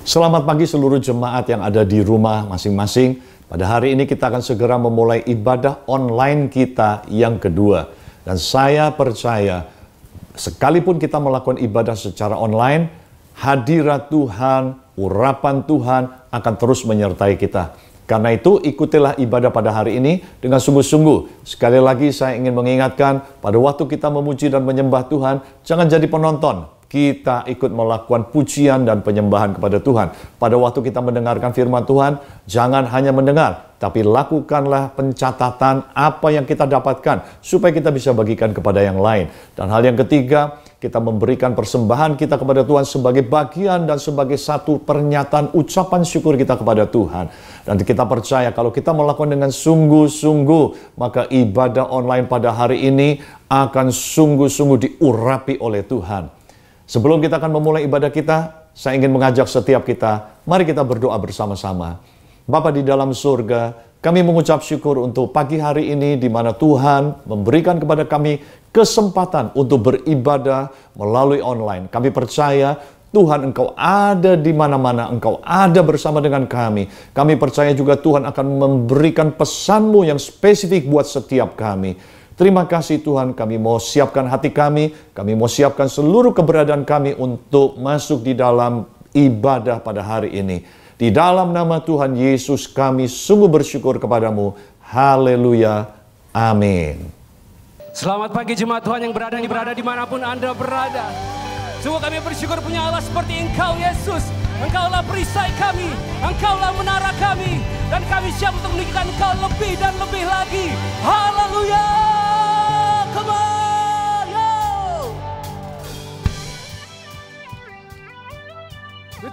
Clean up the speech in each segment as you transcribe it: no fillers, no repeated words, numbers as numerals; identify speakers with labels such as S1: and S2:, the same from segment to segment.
S1: Selamat pagi seluruh jemaat yang ada di rumah masing-masing. Pada hari ini kita akan segera memulai ibadah online kita yang kedua. Dan saya percaya, sekalipun kita melakukan ibadah secara online, hadirat Tuhan, urapan Tuhan akan terus menyertai kita. Karena itu ikutilah ibadah pada hari ini dengan sungguh-sungguh. Sekali lagi saya ingin mengingatkan, pada waktu kita memuji dan menyembah Tuhan, jangan jadi penonton. Kita ikut melakukan pujian dan penyembahan kepada Tuhan. Pada waktu kita mendengarkan firman Tuhan, jangan hanya mendengar, tapi lakukanlah pencatatan apa yang kita dapatkan, supaya kita bisa bagikan kepada yang lain. Dan hal yang ketiga, kita memberikan persembahan kita kepada Tuhan sebagai bagian dan sebagai satu pernyataan ucapan syukur kita kepada Tuhan. Dan kita percaya kalau kita melakukan dengan sungguh-sungguh, maka ibadah online pada hari ini akan sungguh-sungguh diurapi oleh Tuhan. Sebelum kita akan memulai ibadah kita, saya ingin mengajak setiap kita, mari kita berdoa bersama-sama. Bapa di dalam surga, kami mengucap syukur untuk pagi hari ini di mana Tuhan memberikan kepada kami kesempatan untuk beribadah melalui online. Kami percaya Tuhan, Engkau ada di mana-mana, Engkau ada bersama dengan kami. Kami percaya juga Tuhan akan memberikan pesan-Mu yang spesifik buat setiap kami. Terima kasih Tuhan, kami mau siapkan hati kami mau siapkan seluruh keberadaan kami untuk masuk di dalam ibadah pada hari ini. Di dalam nama Tuhan Yesus kami sungguh bersyukur kepadamu. Haleluya. Amin.
S2: Selamat pagi jemaat Tuhan yang berada dimanapun Anda berada. Sungguh kami bersyukur punya Allah seperti Engkau Yesus. Engkaulah perisai kami, Engkaulah menara kami, dan kami siap untuk menunjukkan Engkau lebih dan lebih lagi. Haleluya. Come on, yo.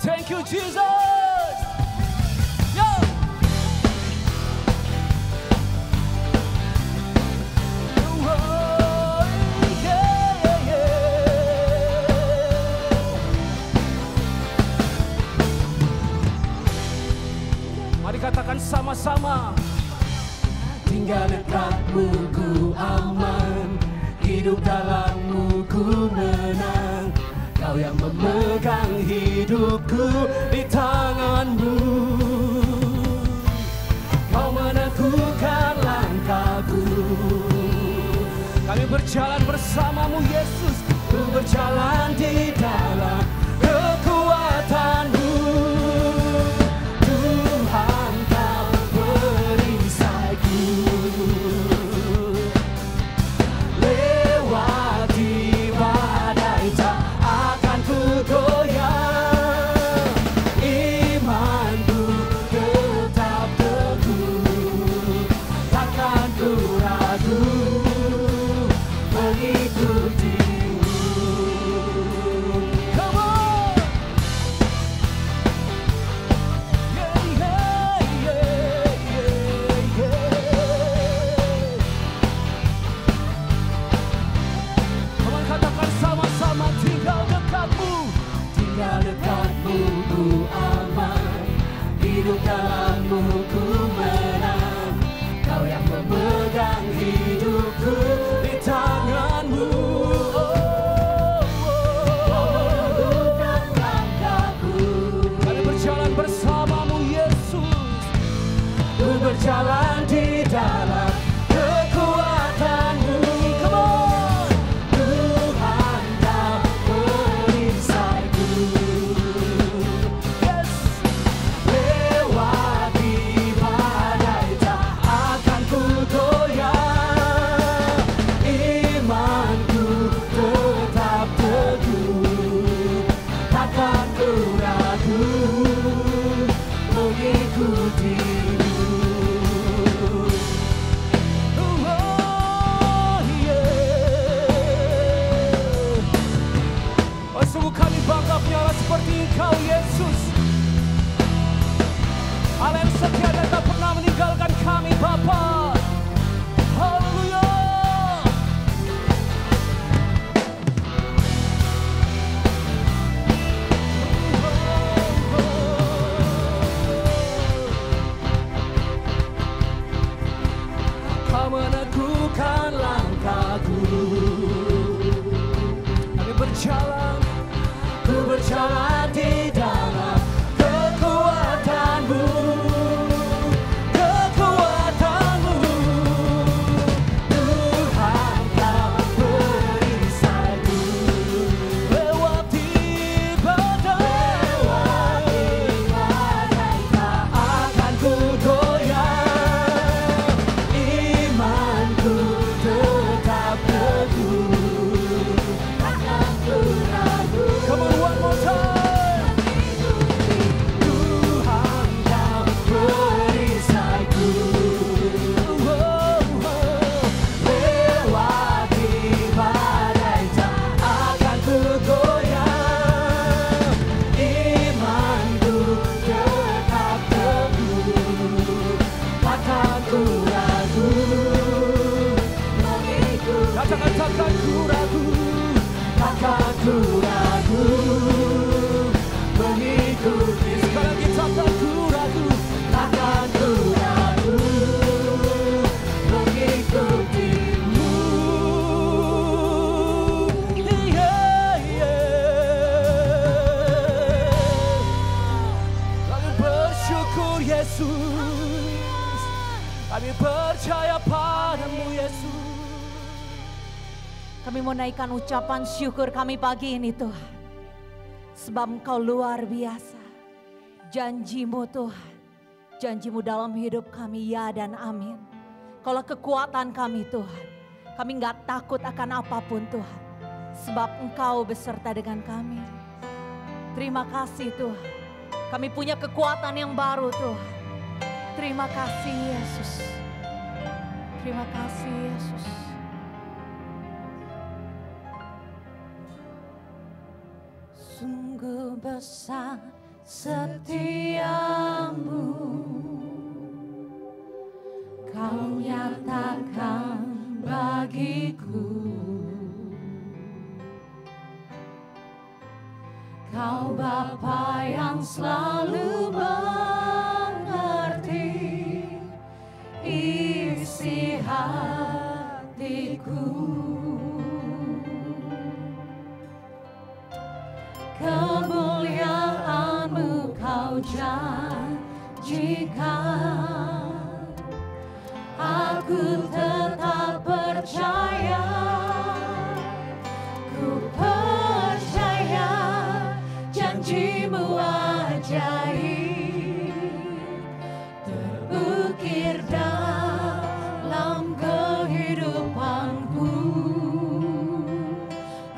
S2: Thank you Jesus. Yo. Mari katakan sama-sama. Tinggal dekatmu ku aman, hidup dalammu ku menang. Kau yang memegang hidupku di tanganmu. Kau menentukan langkahku. Kami berjalan bersamamu Yesus, ku berjalan di dalam kekuatanmu. Berjalan di dalam kekuatanmu. Come on. Tuhan kau perisaiku. Yes. Lewati badai tak akan ku goyah. Imanku tetap teguh, takkan ku ragu mengikuti. Seperti Engkau Yesus, Allah yang setia dan tak pernah meninggalkan kami Bapa. Haleluya. Kau meneguhkan langkahku. Kami berjalan di dalam mengikuti. Sekali lagi takkan ku ragu, takkan ku ragu mengikutimu. Kami bersyukur Yesus, kami percaya padamu Yesus.
S3: Kami mau naikkan ucapan syukur kami pagi ini Tuhan. Sebab Engkau luar biasa. Janjimu Tuhan, janjimu dalam hidup kami ya dan amin. Kaulah kekuatan kami Tuhan. Kami gak takut akan apapun Tuhan. Sebab Engkau beserta dengan kami. Terima kasih Tuhan. Kami punya kekuatan yang baru Tuhan. Terima kasih Yesus. Terima kasih Yesus. Sungguh besar setiamu, Kau nyatakan bagiku. Kau Bapa yang selalu mengerti isi hatiku. Kemuliaan-Mu Kau janjikan, aku tetap percaya. Ku percaya janji-Mu ajaib terukir dalam kehidupanku.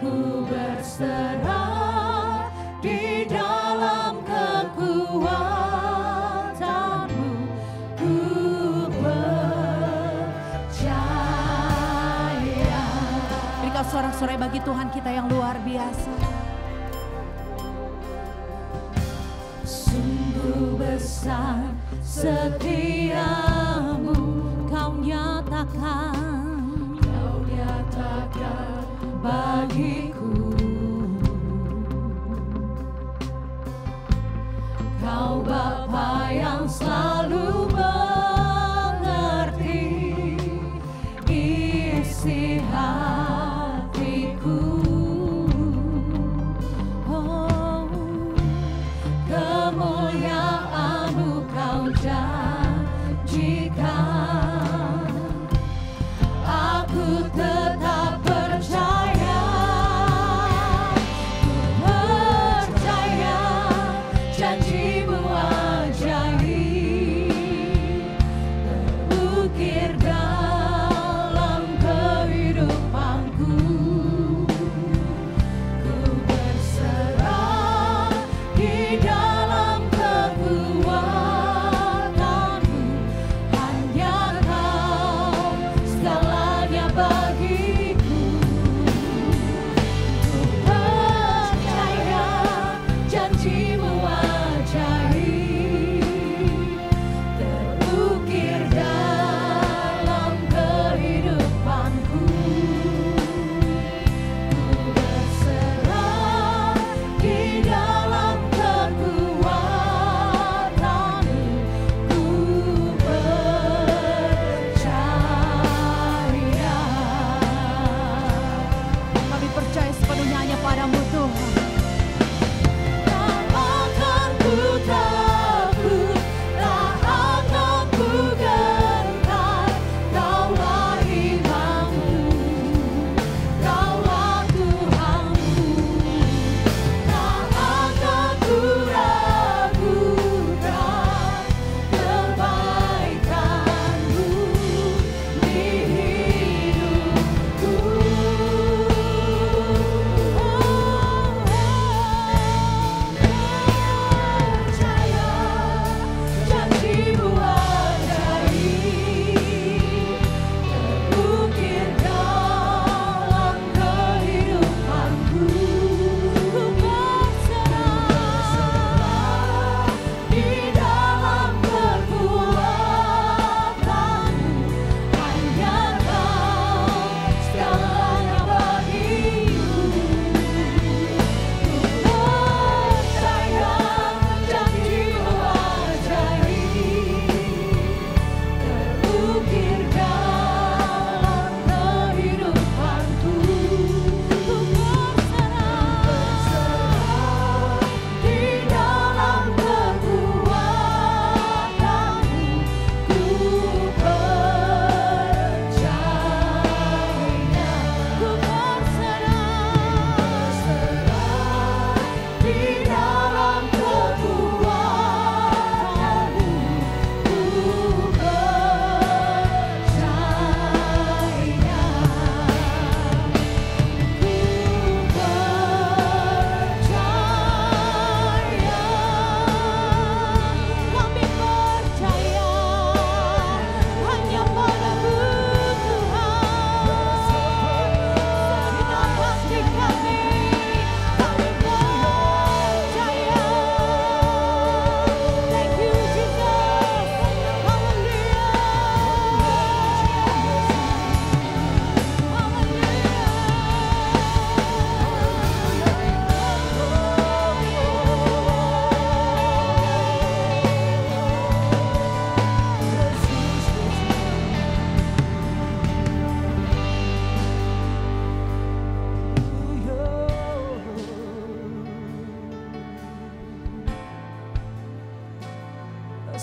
S3: Ku berserah di dalam kekuatan-Mu, ku percaya. Berikan sorak-sorai bagi Tuhan kita yang luar biasa. Sungguh besar setiamu, Kau nyatakan bagiku. Kau Bapa yang selalu mengerti isi hatiku. Oh, kemuliaan-Mu Kau janjikan, aku tetap percaya. Ku percaya janji-Mu ajaib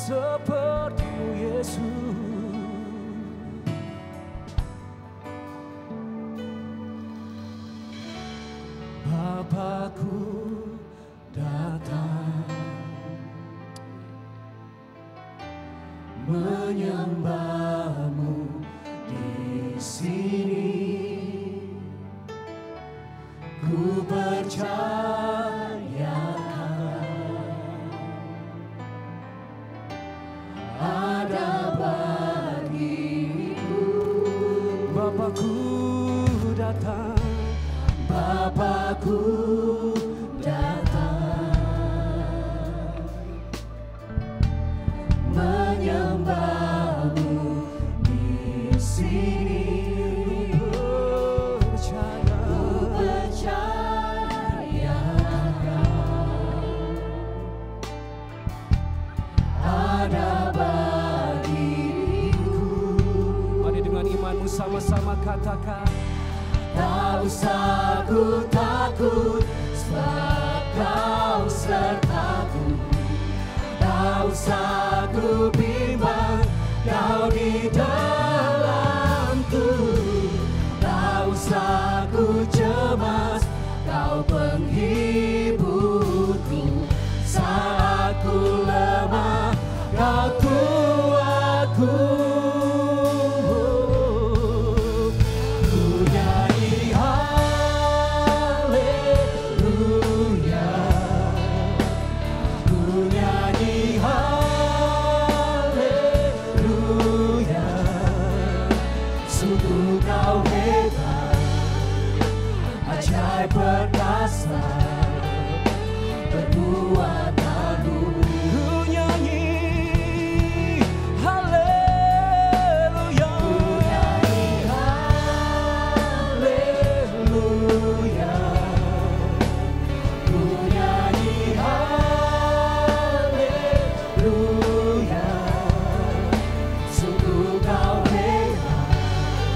S2: seperti-Mu Yesus. Bapakku datang menyembah-Mu di sini. Ku percaya ada bagimu. Bapakku datang, Bapakku datang menyembah-Mu di sini. Sama-sama katakan, tak usah ku takut, sebab Kau sertaku. Tak usah ku bimbang, Kau di dalamku. Tak usah ku cemas, Kau penghiburku. Saat ku lemah, Kau kuatku. Perkasa perbuatan-Mu, ku nyanyi haleluya, ku nyanyi haleluya, ku nyanyi haleluya. Sungguh Kau hebat,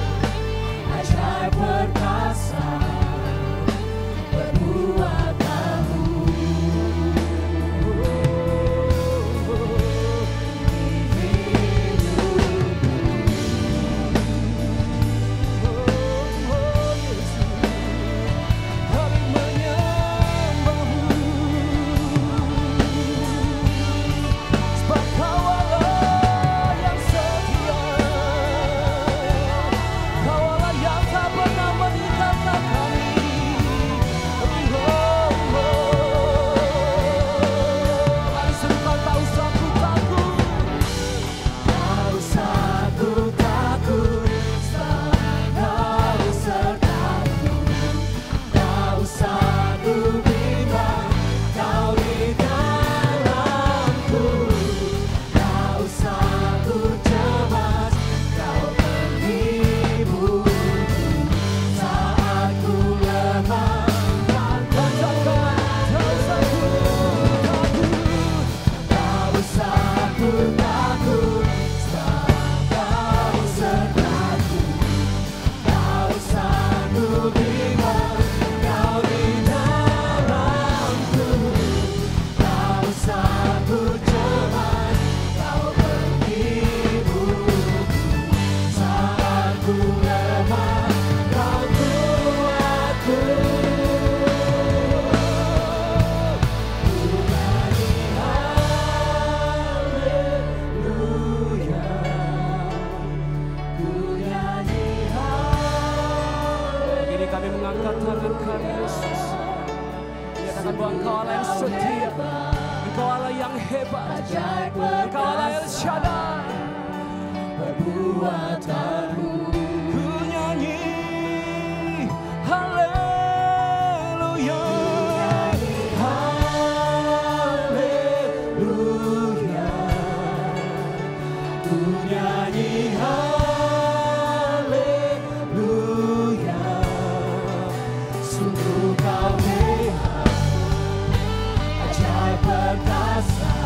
S2: ajaib perkasa.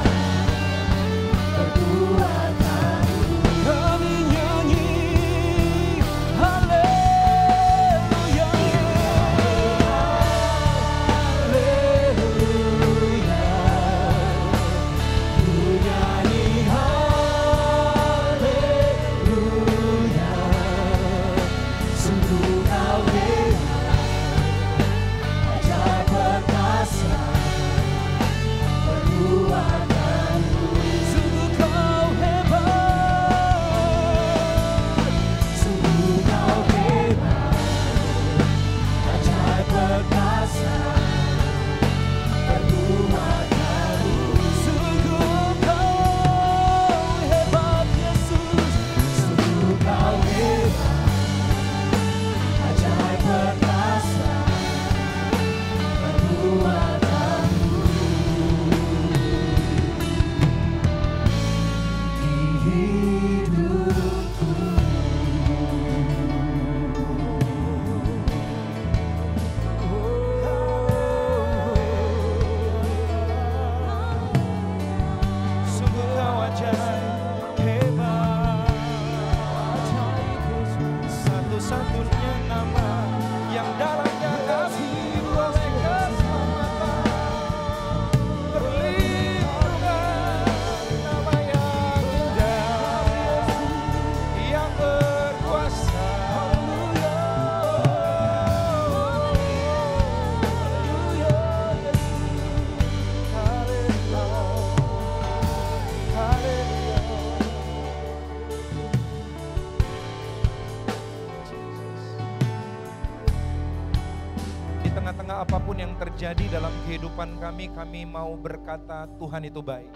S4: apapun yang terjadi dalam kehidupan kami mau berkata Tuhan itu baik.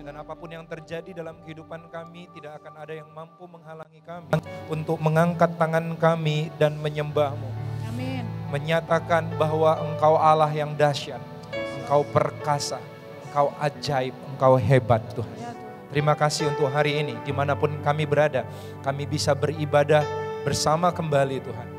S4: Dan apapun yang terjadi dalam kehidupan kami, tidak akan ada yang mampu menghalangi kami untuk mengangkat tangan kami dan menyembah-Mu.
S5: Amin.
S4: Menyatakan bahwa Engkau Allah yang dahsyat, Engkau perkasa, Engkau ajaib, Engkau hebat Tuhan. Terima kasih untuk hari ini, dimanapun kami berada, kami bisa beribadah bersama kembali Tuhan.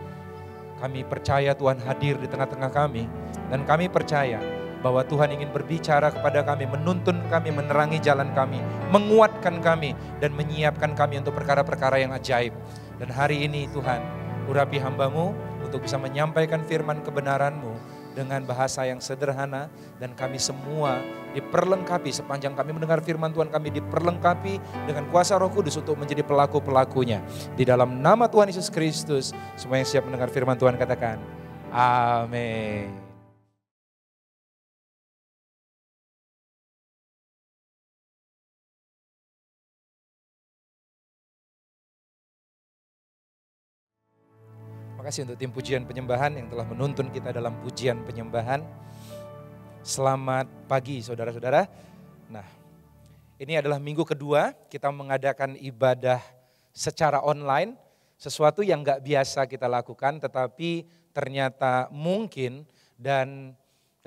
S4: Kami percaya Tuhan hadir di tengah-tengah kami, dan kami percaya bahwa Tuhan ingin berbicara kepada kami, menuntun kami, menerangi jalan kami, menguatkan kami, dan menyiapkan kami untuk perkara-perkara yang ajaib. Dan hari ini Tuhan, urapi hamba-Mu untuk bisa menyampaikan firman kebenaran-Mu dengan bahasa yang sederhana, dan kami semua diperlengkapi sepanjang kami mendengar firman Tuhan, kami diperlengkapi dengan kuasa Roh Kudus untuk menjadi pelaku-pelakunya. Di dalam nama Tuhan Yesus Kristus, semua yang siap mendengar firman Tuhan katakan, amin. Terima kasih untuk tim pujian penyembahan yang telah menuntun kita dalam pujian penyembahan. Selamat pagi saudara-saudara. Nah, ini adalah minggu kedua kita mengadakan ibadah secara online. Sesuatu yang gak biasa kita lakukan, tetapi ternyata mungkin dan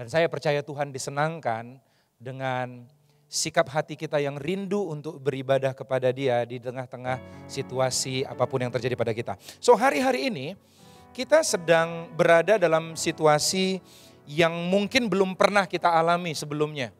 S4: saya percaya Tuhan disenangkan dengan sikap hati kita yang rindu untuk beribadah kepada Dia di tengah-tengah situasi apapun yang terjadi pada kita. So hari-hari ini kita sedang berada dalam situasi yang mungkin belum pernah kita alami sebelumnya.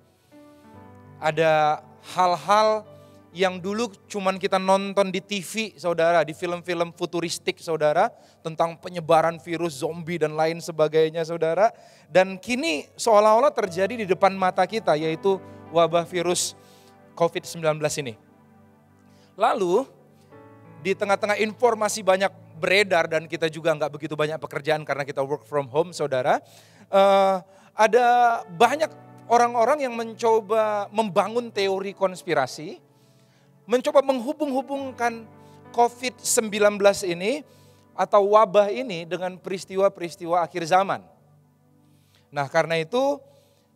S4: Ada hal-hal yang dulu cuman kita nonton di TV, saudara, di film-film futuristik, saudara, tentang penyebaran virus zombie dan lain sebagainya, saudara. Dan kini seolah-olah terjadi di depan mata kita, yaitu wabah virus COVID-19 ini. Lalu, di tengah-tengah informasi banyak beredar dan kita juga nggak begitu banyak pekerjaan karena kita work from home, saudara. Ada banyak orang-orang yang mencoba membangun teori konspirasi, mencoba menghubung-hubungkan COVID-19 ini atau wabah ini dengan peristiwa-peristiwa akhir zaman. Nah, karena itu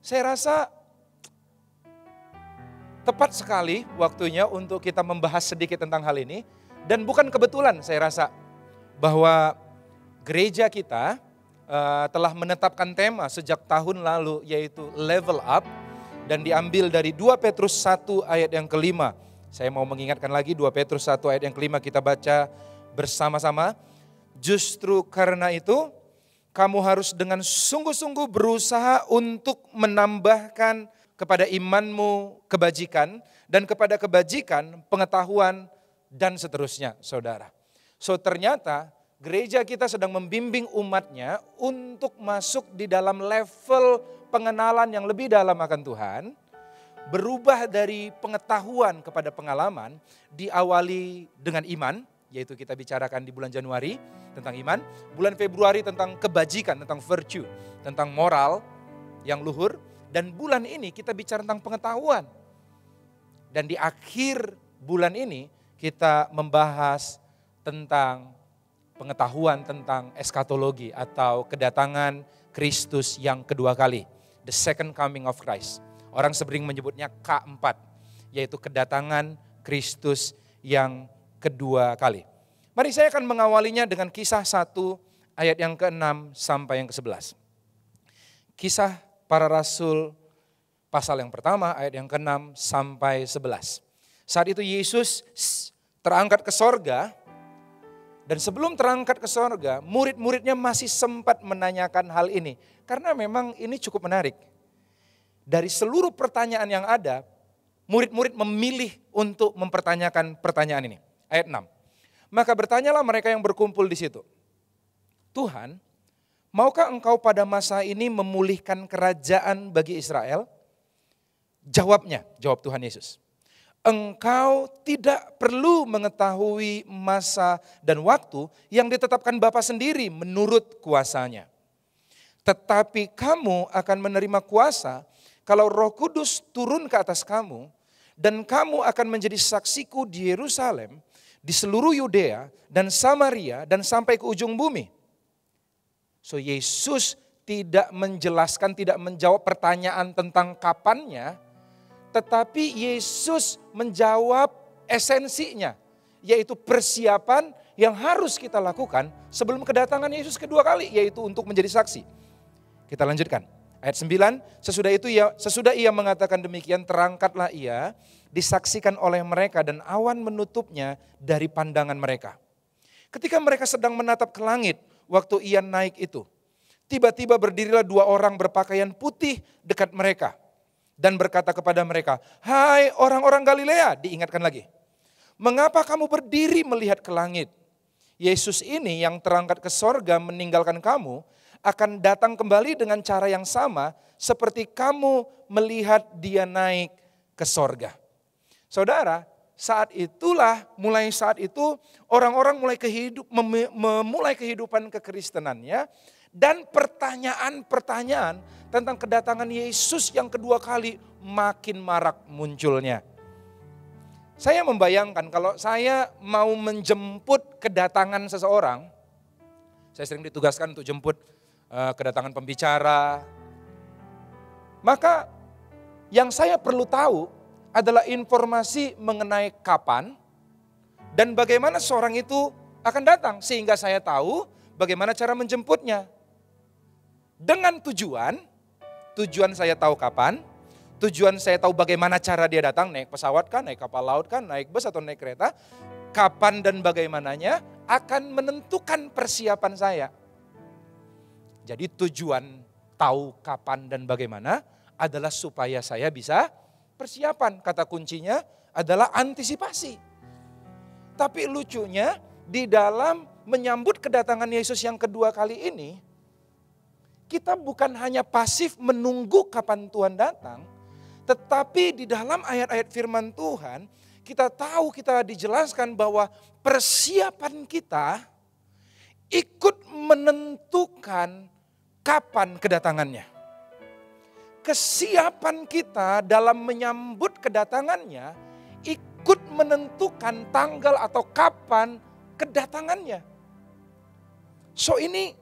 S4: saya rasa tepat sekali waktunya untuk kita membahas sedikit tentang hal ini. Dan bukan kebetulan saya rasa bahwa gereja kita telah menetapkan tema sejak tahun lalu, yaitu level up, dan diambil dari 2 Petrus 1 ayat yang kelima. Saya mau mengingatkan lagi 2 Petrus 1 ayat yang kelima, kita baca bersama-sama. Justru karena itu kamu harus dengan sungguh-sungguh berusaha untuk menambahkan kepada imanmu kebajikan, dan kepada kebajikan pengetahuan, dan seterusnya, saudara. So ternyata gereja kita sedang membimbing umatnya untuk masuk di dalam level pengenalan yang lebih dalam akan Tuhan. Berubah dari pengetahuan kepada pengalaman, diawali dengan iman, yaitu kita bicarakan di bulan Januari tentang iman. Bulan Februari tentang kebajikan, tentang virtue, tentang moral yang luhur. Dan bulan ini kita bicara tentang pengetahuan. Dan di akhir bulan ini kita membahas tentang pengetahuan tentang eskatologi atau kedatangan Kristus yang kedua kali. The second coming of Christ. Orang sering menyebutnya K4, yaitu kedatangan Kristus yang kedua kali. Mari saya akan mengawalinya dengan kisah 1 ayat yang ke-6 sampai yang ke-11. Kisah para Rasul pasal yang pertama ayat yang ke-6 sampai 11. Saat itu Yesus terangkat ke sorga, dan sebelum terangkat ke sorga, murid-muridnya masih sempat menanyakan hal ini. Karena memang ini cukup menarik. Dari seluruh pertanyaan yang ada, murid-murid memilih untuk mempertanyakan pertanyaan ini. Ayat 6. Maka bertanyalah mereka yang berkumpul di situ. Tuhan, maukah engkau pada masa ini memulihkan kerajaan bagi Israel? Jawab Tuhan Yesus. Engkau tidak perlu mengetahui masa dan waktu yang ditetapkan Bapa sendiri menurut kuasanya. Tetapi kamu akan menerima kuasa kalau Roh Kudus turun ke atas kamu, dan kamu akan menjadi saksiku di Yerusalem, di seluruh Yudea dan Samaria dan sampai ke ujung bumi. So Yesus tidak menjelaskan, tidak menjawab pertanyaan tentang kapannya, tetapi Yesus menjawab esensinya, yaitu persiapan yang harus kita lakukan sebelum kedatangan Yesus kedua kali, yaitu untuk menjadi saksi. Kita lanjutkan. Ayat 9, sesudah ia mengatakan demikian, terangkatlah ia, disaksikan oleh mereka dan awan menutupnya dari pandangan mereka. Ketika mereka sedang menatap ke langit, waktu ia naik itu, tiba-tiba berdirilah dua orang berpakaian putih dekat mereka dan berkata kepada mereka, "Hai orang-orang Galilea," diingatkan lagi, "mengapa kamu berdiri melihat ke langit? Yesus ini yang terangkat ke sorga meninggalkan kamu, akan datang kembali dengan cara yang sama seperti kamu melihat dia naik ke sorga." Saudara, mulai saat itu orang-orang memulai kehidupan kekristenannya, dan pertanyaan-pertanyaan tentang kedatangan Yesus yang kedua kali makin marak munculnya. Saya membayangkan kalau saya mau menjemput kedatangan seseorang, saya sering ditugaskan untuk jemput kedatangan pembicara, maka yang saya perlu tahu adalah informasi mengenai kapan dan bagaimana seorang itu akan datang, sehingga saya tahu bagaimana cara menjemputnya. Dengan tujuan saya tahu kapan, tujuan saya tahu bagaimana cara dia datang, naik pesawat kan, naik kapal laut kan, naik bus atau naik kereta, kapan dan bagaimananya akan menentukan persiapan saya. Jadi tujuan tahu kapan dan bagaimana adalah supaya saya bisa persiapan. Kata kuncinya adalah antisipasi. Tapi lucunya di dalam menyambut kedatangan Yesus yang kedua kali ini, kita bukan hanya pasif menunggu kapan Tuhan datang, tetapi di dalam ayat-ayat firman Tuhan, kita dijelaskan bahwa persiapan kita ikut menentukan kapan kedatangannya. Kesiapan kita dalam menyambut kedatangannya ikut menentukan tanggal atau kapan kedatangannya. So ini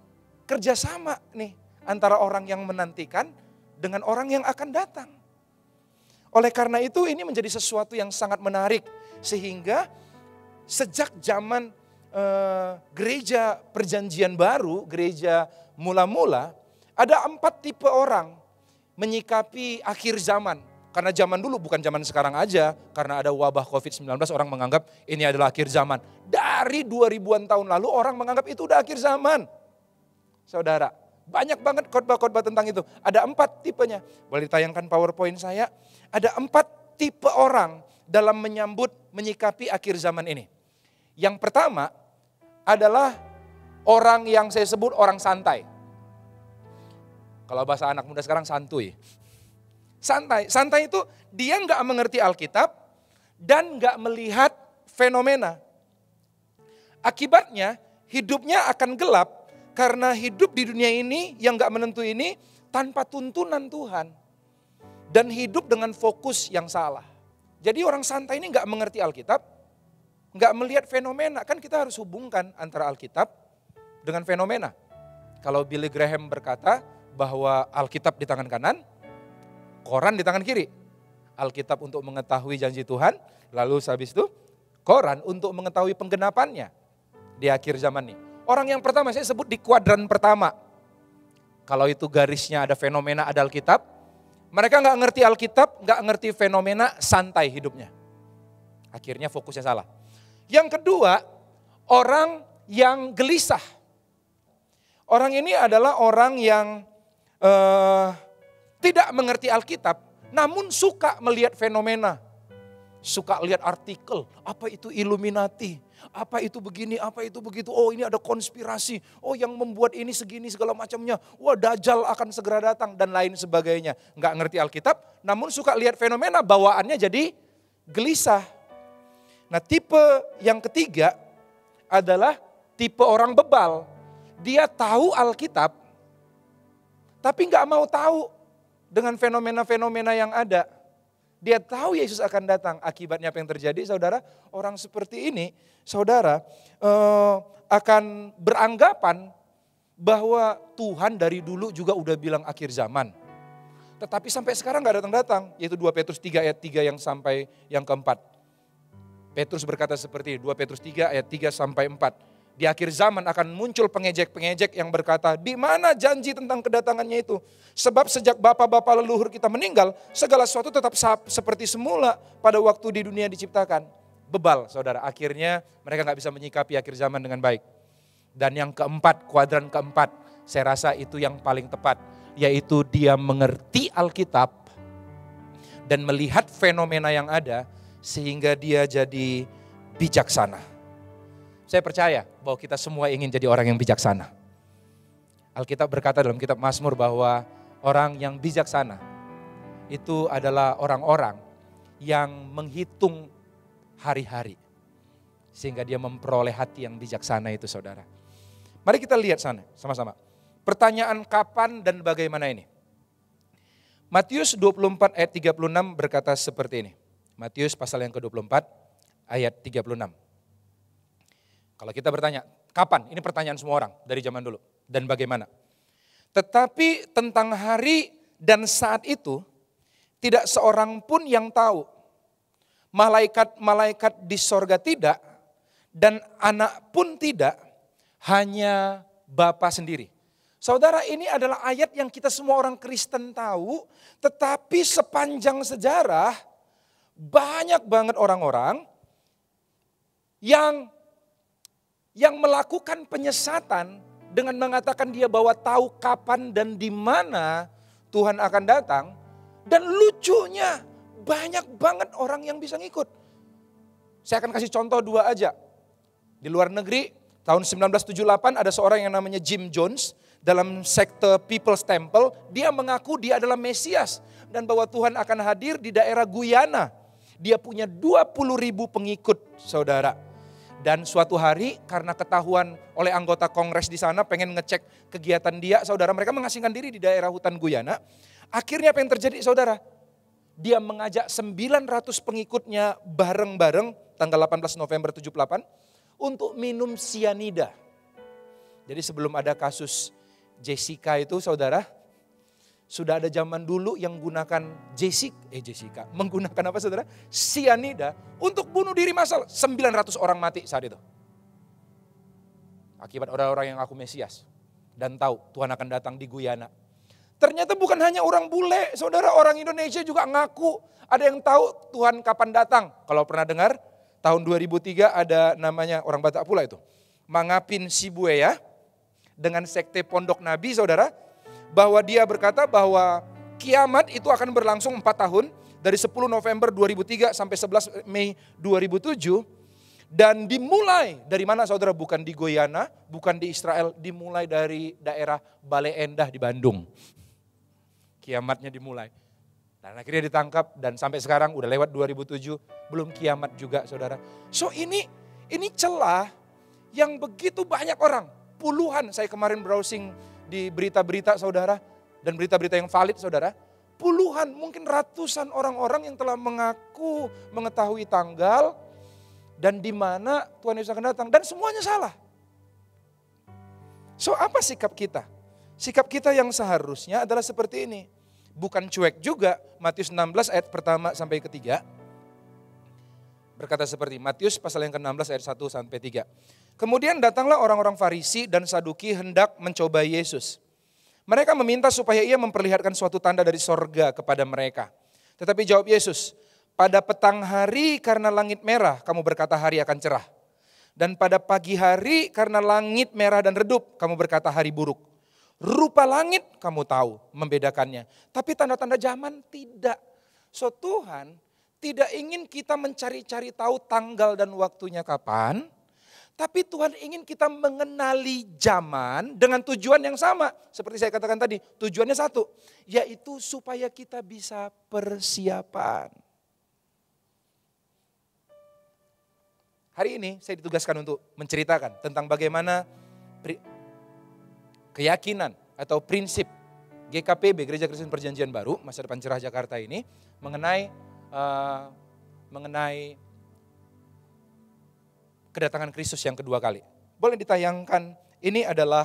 S4: kerjasama nih antara orang yang menantikan dengan orang yang akan datang. Oleh karena itu ini menjadi sesuatu yang sangat menarik, sehingga sejak zaman gereja perjanjian baru, gereja mula-mula, ada 4 tipe orang menyikapi akhir zaman. Karena zaman dulu bukan zaman sekarang aja, karena ada wabah COVID-19 orang menganggap ini adalah akhir zaman. Dari 2000-an tahun lalu orang menganggap itu udah akhir zaman. Saudara, banyak banget khotbah-khotbah tentang itu. Ada 4 tipenya. Boleh ditayangkan PowerPoint saya. Ada 4 tipe orang dalam menyikapi akhir zaman ini. Yang pertama adalah orang yang saya sebut orang santai. Kalau bahasa anak muda sekarang santuy. Santai itu dia nggak mengerti Alkitab dan nggak melihat fenomena. Akibatnya hidupnya akan gelap karena hidup di dunia ini yang nggak menentu ini tanpa tuntunan Tuhan. Dan hidup dengan fokus yang salah. Jadi orang santai ini nggak mengerti Alkitab, nggak melihat fenomena. Kan kita harus hubungkan antara Alkitab dengan fenomena. Kalau Billy Graham berkata bahwa Alkitab di tangan kanan, Koran di tangan kiri. Alkitab untuk mengetahui janji Tuhan, lalu habis itu Koran untuk mengetahui penggenapannya di akhir zaman ini. Orang yang pertama saya sebut di kuadran pertama. Kalau itu garisnya ada fenomena, ada Alkitab. Mereka nggak ngerti Alkitab, nggak ngerti fenomena, santai hidupnya. Akhirnya fokusnya salah. Yang kedua, orang yang gelisah. Orang ini adalah orang yang tidak mengerti Alkitab, namun suka melihat fenomena. Suka lihat artikel, apa itu Illuminati, apa itu begini, apa itu begitu. Oh ini ada konspirasi, oh yang membuat ini segini segala macamnya. Wah Dajjal akan segera datang dan lain sebagainya. Nggak ngerti Alkitab, namun suka lihat fenomena, bawaannya jadi gelisah. Nah tipe yang ketiga adalah tipe orang bebal. Dia tahu Alkitab, tapi nggak mau tahu dengan fenomena-fenomena yang ada. Dia tahu Yesus akan datang. Akibatnya apa yang terjadi, saudara? Orang seperti ini, saudara, akan beranggapan bahwa Tuhan dari dulu juga udah bilang akhir zaman. Tetapi sampai sekarang gak datang-datang, yaitu 2 Petrus 3 ayat 3 yang sampai yang keempat. Petrus berkata seperti 2 Petrus 3 ayat 3 sampai 4. Di akhir zaman akan muncul pengejek-pengejek yang berkata, di mana janji tentang kedatangannya itu? Sebab sejak bapak-bapak leluhur kita meninggal, segala sesuatu tetap seperti semula pada waktu di dunia diciptakan. Bebal saudara, akhirnya mereka gak bisa menyikapi akhir zaman dengan baik. Dan yang keempat, kuadran keempat, saya rasa itu yang paling tepat. Yaitu dia mengerti Alkitab dan melihat fenomena yang ada sehingga dia jadi bijaksana. Saya percaya bahwa kita semua ingin jadi orang yang bijaksana. Alkitab berkata dalam kitab Mazmur bahwa orang yang bijaksana itu adalah orang-orang yang menghitung hari-hari sehingga dia memperoleh hati yang bijaksana itu saudara. Mari kita lihat sana sama-sama. Pertanyaan kapan dan bagaimana ini? Matius 24 ayat 36 berkata seperti ini. Matius pasal yang ke-24 ayat 36. Kalau kita bertanya, kapan? Ini pertanyaan semua orang dari zaman dulu. Dan bagaimana? Tetapi tentang hari dan saat itu, tidak seorang pun yang tahu. Malaikat-malaikat di sorga tidak, dan anak pun tidak, hanya Bapa sendiri. Saudara, ini adalah ayat yang kita semua orang Kristen tahu, tetapi sepanjang sejarah banyak banget orang-orang yang melakukan penyesatan dengan mengatakan dia bahwa tahu kapan dan di mana Tuhan akan datang. Dan lucunya banyak banget orang yang bisa ngikut. Saya akan kasih contoh 2 aja. Di luar negeri tahun 1978 ada seorang yang namanya Jim Jones. Dalam sekte People's Temple, dia mengaku dia adalah Mesias. Dan bahwa Tuhan akan hadir di daerah Guyana. Dia punya 20.000 pengikut saudara. Dan suatu hari karena ketahuan oleh anggota kongres di sana pengen ngecek kegiatan dia, saudara, mereka mengasingkan diri di daerah hutan Guyana. Akhirnya apa yang terjadi saudara? Dia mengajak 900 pengikutnya bareng-bareng tanggal 18 November 78 untuk minum sianida. Jadi sebelum ada kasus Jessica itu saudara, sudah ada zaman dulu yang gunakan menggunakan apa saudara? Sianida untuk bunuh diri massal. 900 orang mati saat itu. Akibat orang-orang yang ngaku Mesias dan tahu Tuhan akan datang di Guyana. Ternyata bukan hanya orang bule, saudara, orang Indonesia juga ngaku. Ada yang tahu Tuhan kapan datang. Kalau pernah dengar, tahun 2003 ada namanya orang Batak pula itu. Mangapin Sibuaya dengan sekte Pondok Nabi, saudara. Bahwa dia berkata bahwa kiamat itu akan berlangsung 4 tahun. Dari 10 November 2003 sampai 11 Mei 2007. Dan dimulai dari mana saudara? Bukan di Guyana, bukan di Israel. Dimulai dari daerah Bale Endah di Bandung. Kiamatnya dimulai. Dan akhirnya ditangkap dan sampai sekarang udah lewat 2007. Belum kiamat juga saudara. So ini celah yang begitu banyak orang. Puluhan, saya kemarin browsing di berita-berita saudara. Dan berita-berita yang valid saudara. Puluhan, mungkin ratusan orang-orang yang telah mengaku mengetahui tanggal. Dan di mana Tuhan Yesus akan datang. Dan semuanya salah. So apa sikap kita? Sikap kita yang seharusnya adalah seperti ini. Bukan cuek juga. Matius 16 ayat pertama sampai ketiga. Berkata seperti Matius pasal yang ke-16 ayat 1 sampai 3. Kemudian datanglah orang-orang Farisi dan Saduki hendak mencoba Yesus. Mereka meminta supaya ia memperlihatkan suatu tanda dari sorga kepada mereka. Tetapi jawab Yesus, pada petang hari karena langit merah kamu berkata hari akan cerah. Dan pada pagi hari karena langit merah dan redup kamu berkata hari buruk. Rupa langit kamu tahu membedakannya. Tapi tanda-tanda zaman tidak. So Tuhan tidak ingin kita mencari-cari tahu tanggal dan waktunya kapan. Tapi Tuhan ingin kita mengenali zaman dengan tujuan yang sama. Seperti saya katakan tadi, tujuannya satu. Yaitu supaya kita bisa persiapan. Hari ini saya ditugaskan untuk menceritakan tentang bagaimana keyakinan atau prinsip GKPB, Gereja Kristen Perjanjian Baru, Masa Depan Cerah Jakarta ini, mengenai kedatangan Kristus yang kedua kali. Boleh ditayangkan, ini adalah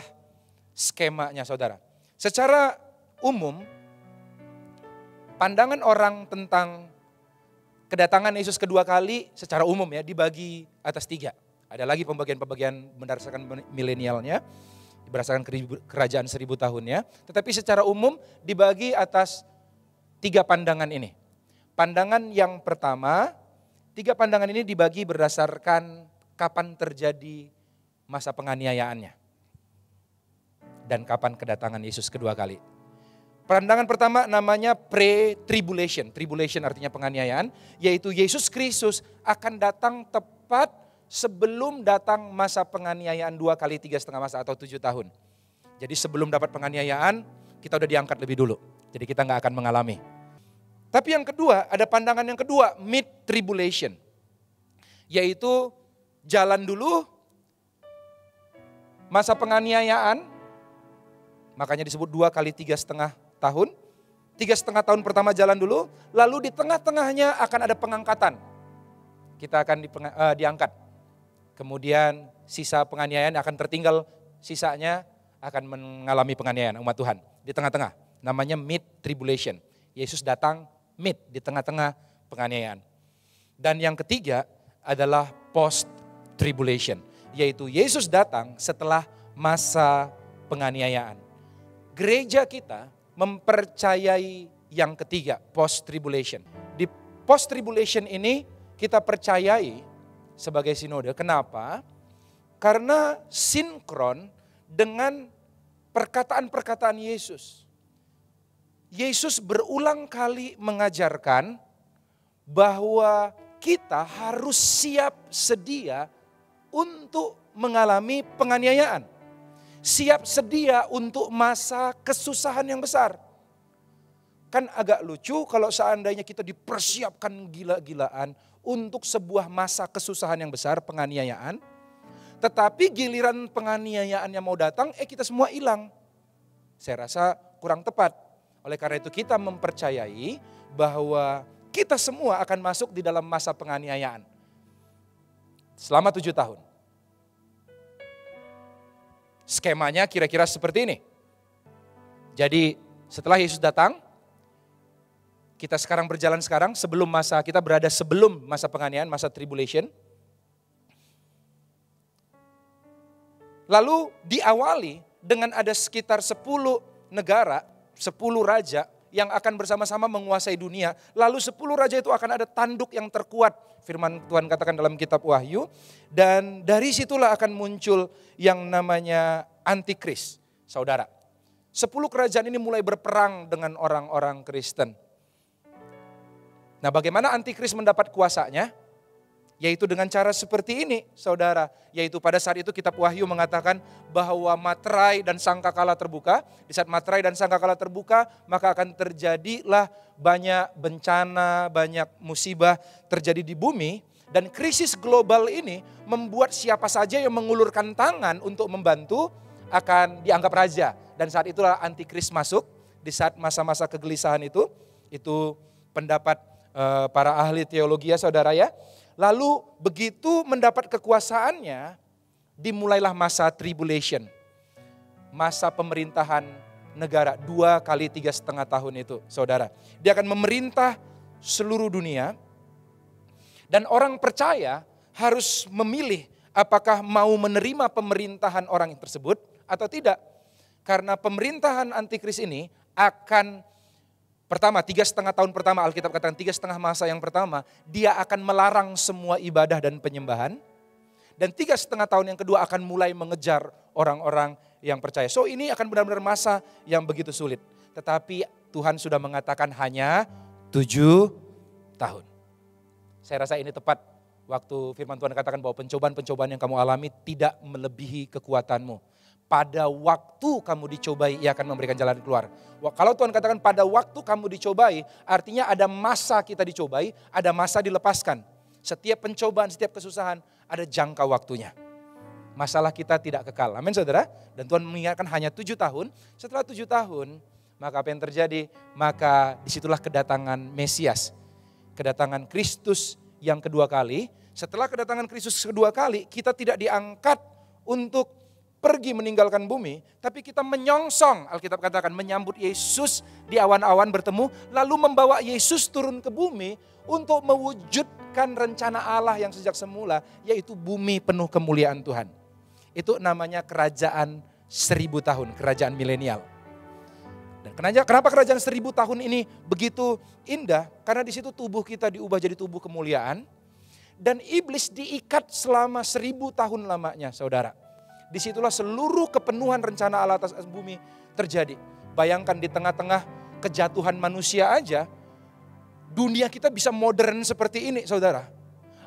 S4: skemanya saudara. Secara umum, pandangan orang tentang kedatangan Yesus kedua kali secara umum ya dibagi atas 3. Ada lagi pembagian-pembagian berdasarkan milenialnya, berdasarkan kerajaan 1000 tahunnya. Tetapi secara umum dibagi atas 3 pandangan ini. Pandangan yang pertama, 3 pandangan ini dibagi berdasarkan kapan terjadi masa penganiayaannya. Dan kapan kedatangan Yesus kedua kali. Pandangan pertama namanya pre-tribulation. Tribulation artinya penganiayaan, yaitu Yesus Kristus akan datang tepat sebelum datang masa penganiayaan 2 kali 3,5 masa atau 7 tahun. Jadi sebelum dapat penganiayaan, kita udah diangkat lebih dulu. Jadi kita nggak akan mengalami. Tapi yang kedua, ada pandangan yang kedua, mid-tribulation. Yaitu jalan dulu masa penganiayaan, makanya disebut 2 kali 3,5 tahun. 3,5 tahun pertama jalan dulu, lalu di tengah-tengahnya akan ada pengangkatan. Kita akan diangkat. Kemudian sisa penganiayaan akan tertinggal, sisanya akan mengalami penganiayaan umat Tuhan. Di tengah-tengah, namanya mid-tribulation. Yesus datang mid, di tengah-tengah penganiayaan. Dan yang ketiga adalah post-tribulation. Yaitu Yesus datang setelah masa penganiayaan. Gereja kita mempercayai yang ketiga, post-tribulation. Di post-tribulation ini kita percayai sebagai sinode. Kenapa? Karena sinkron dengan perkataan-perkataan Yesus. Yesus berulang kali mengajarkan bahwa kita harus siap sedia untuk mengalami penganiayaan. Siap sedia untuk masa kesusahan yang besar. Kan agak lucu kalau seandainya kita dipersiapkan gila-gilaan untuk sebuah masa kesusahan yang besar, penganiayaan. Tetapi giliran penganiayaan yang mau datang, kita semua hilang. Saya rasa kurang tepat. Oleh karena itu kita mempercayai bahwa kita semua akan masuk di dalam masa penganiayaan. Selama 7 tahun. Skemanya kira-kira seperti ini. Jadi setelah Yesus datang, kita sekarang berjalan sebelum masa, kita berada sebelum masa penganiayaan, masa tribulation. Lalu diawali dengan ada sekitar 10 negara, 10 raja yang akan bersama-sama menguasai dunia. Lalu 10 raja itu akan ada tanduk yang terkuat. Firman Tuhan katakan dalam kitab Wahyu. Dan dari situlah akan muncul yang namanya Antikris, saudara. 10 kerajaan ini mulai berperang dengan orang-orang Kristen. Nah, bagaimana Antikris mendapat kuasanya? Yaitu dengan cara seperti ini, saudara. Yaitu pada saat itu kitab Wahyu mengatakan bahwa materai dan sangkakala terbuka. Di saat materai dan sangkakala terbuka, maka akan terjadilah banyak bencana, banyak musibah terjadi di bumi. Dan krisis global ini membuat siapa saja yang mengulurkan tangan untuk membantu akan dianggap raja. Dan saat itulah Antikris masuk, di saat masa-masa kegelisahan itu pendapat para ahli teologi ya saudara ya. Lalu begitu mendapat kekuasaannya, dimulailah masa tribulation. Masa pemerintahan negara 2 kali 3,5 tahun itu saudara. Dia akan memerintah seluruh dunia. Dan orang percaya harus memilih apakah mau menerima pemerintahan orang tersebut atau tidak. Karena pemerintahan Antikris ini akan pertama, 3,5 tahun pertama, Alkitab katakan 3,5 masa yang pertama, dia akan melarang semua ibadah dan penyembahan. Dan 3,5 tahun yang kedua akan mulai mengejar orang-orang yang percaya. So ini akan benar-benar masa yang begitu sulit. Tetapi Tuhan sudah mengatakan hanya 7 tahun. Saya rasa ini tepat waktu firman Tuhan katakan bahwa pencobaan-pencobaan yang kamu alami tidak melebihi kekuatanmu. Pada waktu kamu dicobai, Ia akan memberikan jalan keluar. Kalau Tuhan katakan pada waktu kamu dicobai, artinya ada masa kita dicobai, ada masa dilepaskan. Setiap pencobaan, setiap kesusahan, ada jangka waktunya. Masalah kita tidak kekal. Amin saudara. Dan Tuhan mengingatkan hanya 7 tahun. Setelah 7 tahun, maka apa yang terjadi? Maka disitulah kedatangan Mesias. Kedatangan Kristus yang kedua kali. Setelah kedatangan Kristus kedua kali, kita tidak diangkat untuk pergi meninggalkan bumi, tapi kita menyongsong, Alkitab katakan menyambut Yesus di awan-awan bertemu, lalu membawa Yesus turun ke bumi untuk mewujudkan rencana Allah yang sejak semula, yaitu bumi penuh kemuliaan Tuhan. Itu namanya kerajaan 1000 tahun, kerajaan milenial. Dan kenapa kerajaan 1000 tahun ini begitu indah? Karena di situ tubuh kita diubah jadi tubuh kemuliaan, dan iblis diikat selama 1000 tahun lamanya, saudara. Disitulah seluruh kepenuhan rencana Allah atas bumi terjadi. Bayangkan di tengah-tengah kejatuhan manusia aja, dunia kita bisa modern seperti ini, saudara.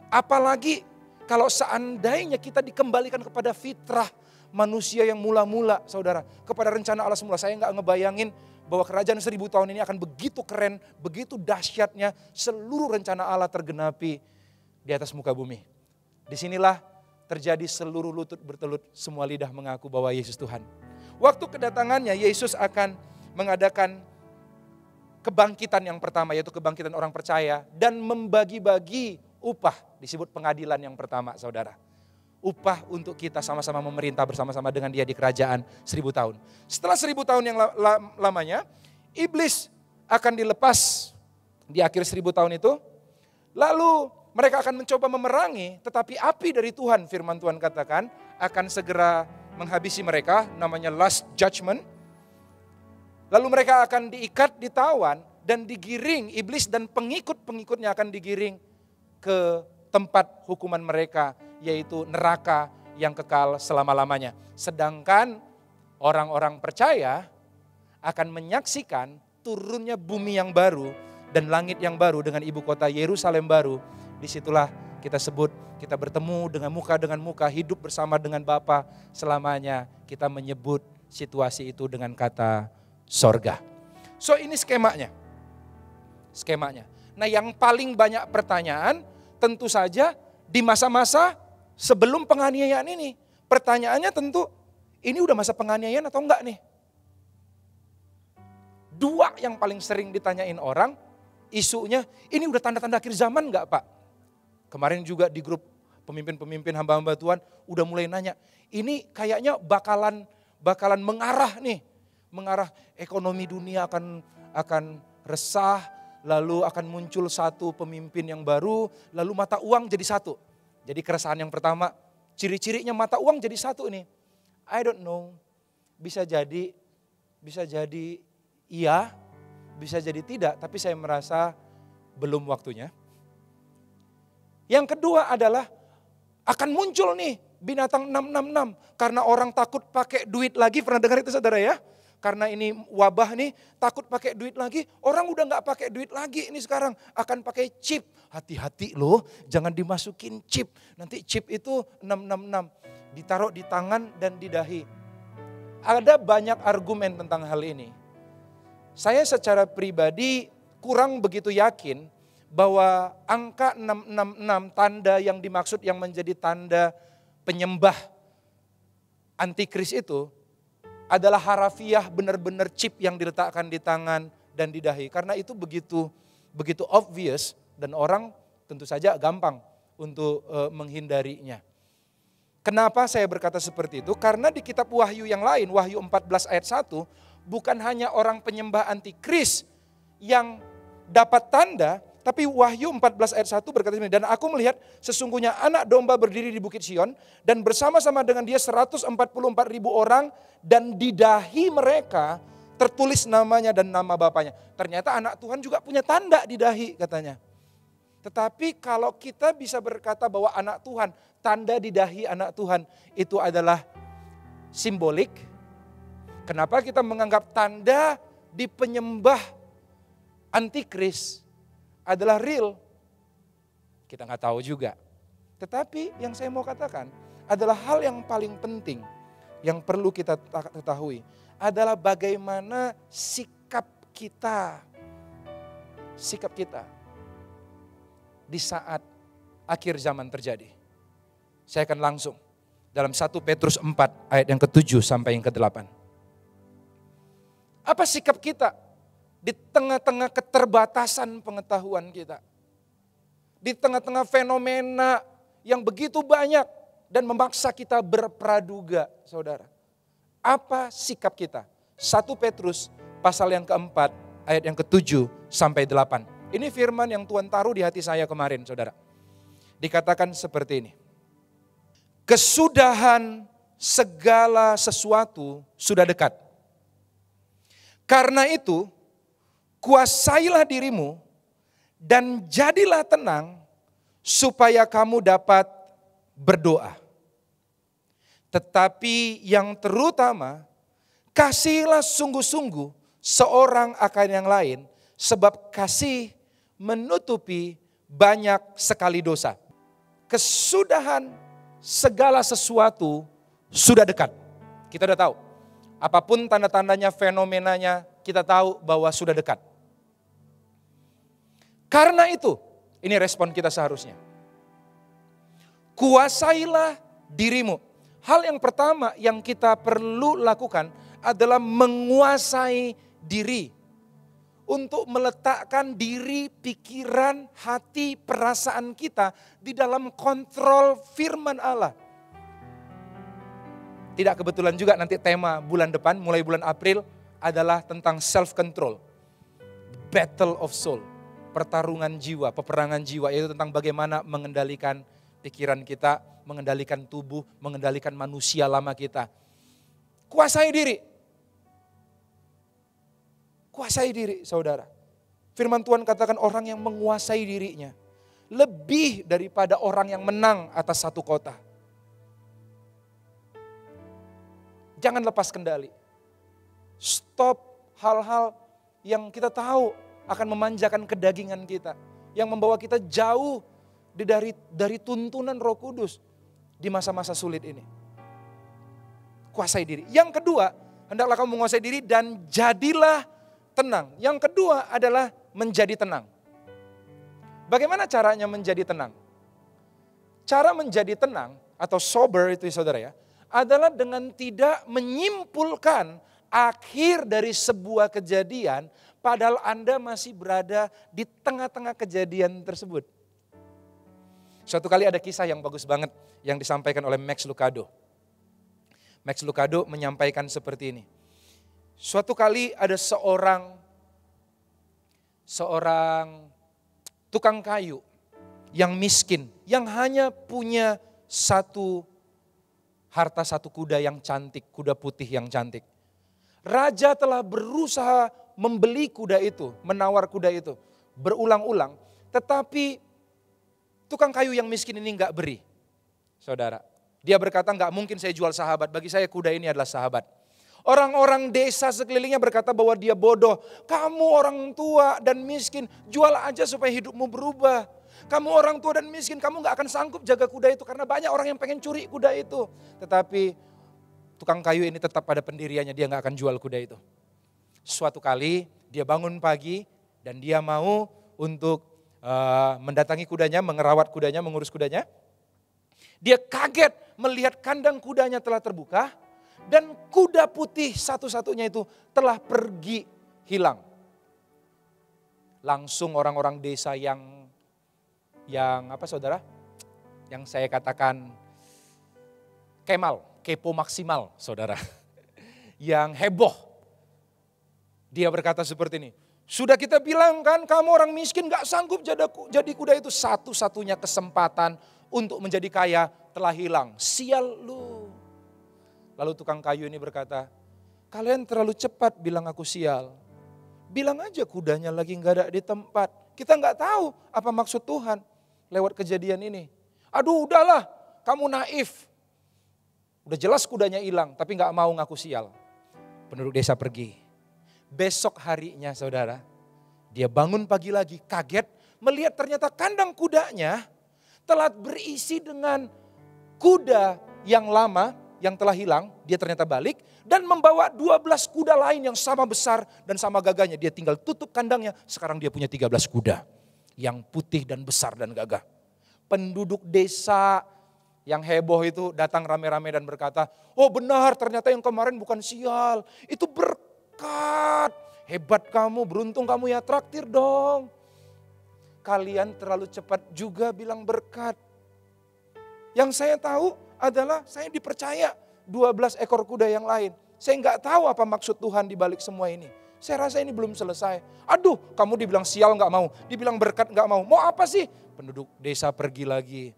S4: Apalagi kalau seandainya kita dikembalikan kepada fitrah manusia yang mula-mula, saudara. Kepada rencana Allah semula. Saya nggak ngebayangin bahwa kerajaan 1000 tahun ini akan begitu keren, begitu dahsyatnya, seluruh rencana Allah tergenapi di atas muka bumi. Disinilah terjadi seluruh lutut bertelut, semua lidah mengaku bahwa Yesus Tuhan. Waktu kedatangannya, Yesus akan mengadakan kebangkitan yang pertama, yaitu kebangkitan orang percaya, dan membagi-bagi upah, disebut pengadilan yang pertama, saudara. Upah untuk kita sama-sama memerintah bersama-sama dengan dia di kerajaan 1000 tahun. Setelah 1000 tahun yang lamanya, iblis akan dilepas di akhir 1000 tahun itu, lalu mereka akan mencoba memerangi, tetapi api dari Tuhan, firman Tuhan katakan, akan segera menghabisi mereka, namanya last judgment. Lalu mereka akan diikat, ditawan, dan digiring, iblis dan pengikut-pengikutnya akan digiring ke tempat hukuman mereka, yaitu neraka yang kekal selama-lamanya. Sedangkan orang-orang percaya akan menyaksikan turunnya bumi yang baru dan langit yang baru dengan ibu kota Yerusalem baru. Disitulah kita sebut, kita bertemu dengan muka, hidup bersama dengan Bapa selamanya. Kita menyebut situasi itu dengan kata sorga. So ini skemanya. Nah yang paling banyak pertanyaan tentu saja di masa-masa sebelum penganiayaan ini. Pertanyaannya tentu, ini udah masa penganiayaan atau enggak nih? Dua yang paling sering ditanyain orang, isunya ini udah tanda-tanda akhir zaman enggak Pak? Kemarin juga di grup pemimpin-pemimpin hamba-hamba Tuhan udah mulai nanya, ini kayaknya bakalan mengarah nih. Mengarah ekonomi dunia akan resah, lalu akan muncul satu pemimpin yang baru, lalu mata uang jadi satu. Jadi keresahan yang pertama, ciri-cirinya mata uang jadi satu nih. I don't know, bisa jadi iya, bisa jadi tidak, tapi saya merasa belum waktunya. Yang kedua adalah akan muncul nih binatang 666 karena orang takut pakai duit lagi, pernah dengar itu saudara ya? Karena ini wabah nih, takut pakai duit lagi, orang udah gak pakai duit lagi ini sekarang, akan pakai chip. Hati-hati loh, jangan dimasukin chip. Nanti chip itu 666, ditaruh di tangan dan di dahi. Ada banyak argumen tentang hal ini. Saya secara pribadi kurang begitu yakin bahwa angka 666 tanda yang dimaksud yang menjadi tanda penyembah antikris itu adalah harafiah benar-benar chip yang diletakkan di tangan dan di dahi. Karena itu begitu obvious dan orang tentu saja gampang untuk menghindarinya. Kenapa saya berkata seperti itu? Karena di kitab Wahyu yang lain, Wahyu 14 ayat 1, bukan hanya orang penyembah antikris yang dapat tanda, tapi Wahyu 14 ayat 1 berkata ini, dan aku melihat sesungguhnya anak domba berdiri di bukit Sion dan bersama-sama dengan dia 144.000 orang dan di dahi mereka tertulis namanya dan nama bapaknya. Ternyata anak Tuhan juga punya tanda di dahi katanya. Tetapi kalau kita bisa berkata bahwa anak Tuhan, tanda di dahi anak Tuhan itu adalah simbolik. Kenapa kita menganggap tanda di penyembah antikris adalah real? Kita nggak tahu juga. Tetapi yang saya mau katakan adalah hal yang paling penting yang perlu kita ketahui adalah bagaimana sikap kita di saat akhir zaman terjadi. Saya akan langsung dalam 1 Petrus 4 ayat yang ke-7 sampai yang ke-8. Apa sikap kita di tengah-tengah keterbatasan pengetahuan kita? Di tengah-tengah fenomena yang begitu banyak dan memaksa kita berpraduga, saudara. Apa sikap kita? 1 Petrus pasal yang keempat, ayat yang ke-7 sampai 8. Ini firman yang Tuhan taruh di hati saya kemarin, saudara. Dikatakan seperti ini. Kesudahan segala sesuatu sudah dekat. Karena itu, kuasailah dirimu dan jadilah tenang supaya kamu dapat berdoa. Tetapi yang terutama, kasihilah sungguh-sungguh seorang akan yang lain, sebab kasih menutupi banyak sekali dosa. Kesudahan segala sesuatu sudah dekat. Kita udah tahu. Apapun tanda-tandanya, fenomenanya, kita tahu bahwa sudah dekat. Karena itu, ini respon kita seharusnya. Kuasailah dirimu. Hal yang pertama yang kita perlu lakukan adalah menguasai diri. Untuk meletakkan diri, pikiran, hati, perasaan kita di dalam kontrol firman Allah. Tidak kebetulan juga nanti tema bulan depan, mulai bulan April adalah tentang self-control. Battle of soul, pertarungan jiwa, peperangan jiwa, yaitu tentang bagaimana mengendalikan pikiran kita, mengendalikan tubuh, mengendalikan manusia lama kita. Kuasai diri. Kuasai diri, saudara. Firman Tuhan katakan orang yang menguasai dirinya lebih daripada orang yang menang atas satu kota. Jangan lepas kendali. Stop hal-hal yang kita tahu akan memanjakan kedagingan kita. Yang membawa kita jauh dari tuntunan Roh Kudus di masa-masa sulit ini. Kuasai diri. Yang kedua, hendaklah kamu menguasai diri dan jadilah tenang. Yang kedua adalah menjadi tenang. Bagaimana caranya menjadi tenang? Cara menjadi tenang atau sober itu saudara ya, adalah dengan tidak menyimpulkan akhir dari sebuah kejadian padahal Anda masih berada di tengah-tengah kejadian tersebut. Suatu kali ada kisah yang bagus banget yang disampaikan oleh Max Lucado. Max Lucado menyampaikan seperti ini. Suatu kali ada seorang tukang kayu yang miskin, yang hanya punya harta satu kuda yang cantik, kuda putih yang cantik. Raja telah berusaha membeli kuda itu, menawar kuda itu berulang-ulang, tetapi tukang kayu yang miskin ini enggak beri. Saudara, dia berkata enggak mungkin saya jual sahabat, bagi saya kuda ini adalah sahabat. Orang-orang desa sekelilingnya berkata bahwa dia bodoh. Kamu orang tua dan miskin, jual aja supaya hidupmu berubah. Kamu orang tua dan miskin, kamu gak akan sanggup jaga kuda itu karena banyak orang yang pengen curi kuda itu. Tetapi tukang kayu ini tetap pada pendiriannya, dia gak akan jual kuda itu. Suatu kali dia bangun pagi dan dia mau untuk mendatangi kudanya, mengerawat kudanya, mengurus kudanya. Dia kaget melihat kandang kudanya telah terbuka. Dan kuda putih satu-satunya itu telah pergi hilang. Langsung orang-orang desa yang apa saudara? Yang saya katakan kepo maksimal saudara. Yang heboh. Dia berkata seperti ini. Sudah kita bilang kan kamu orang miskin gak sanggup jadi kuda itu. Satu-satunya kesempatan untuk menjadi kaya telah hilang. Sial lu. Lalu tukang kayu ini berkata, kalian terlalu cepat bilang aku sial. Bilang aja kudanya lagi gak ada di tempat. Kita gak tahu apa maksud Tuhan lewat kejadian ini. Aduh udahlah, kamu naif. Udah jelas kudanya hilang, tapi gak mau ngaku sial. Penduduk desa pergi. Besok harinya saudara, dia bangun pagi lagi kaget melihat ternyata kandang kudanya telah berisi dengan kuda yang lama, yang telah hilang, dia ternyata balik dan membawa 12 kuda lain yang sama besar dan sama gagahnya. Dia tinggal tutup kandangnya, sekarang dia punya 13 kuda yang putih dan besar dan gagah. Penduduk desa yang heboh itu datang rame-rame dan berkata, oh benar ternyata yang kemarin bukan sial, itu berkat. Hebat kamu, beruntung kamu ya, traktir dong. Kalian terlalu cepat juga bilang berkat. Yang saya tahu adalah saya dipercaya 12 ekor kuda yang lain. Saya nggak tahu apa maksud Tuhan di balik semua ini. Saya rasa ini belum selesai. Aduh, kamu dibilang sial nggak mau, dibilang berkat nggak mau. Mau apa sih? Penduduk desa pergi lagi.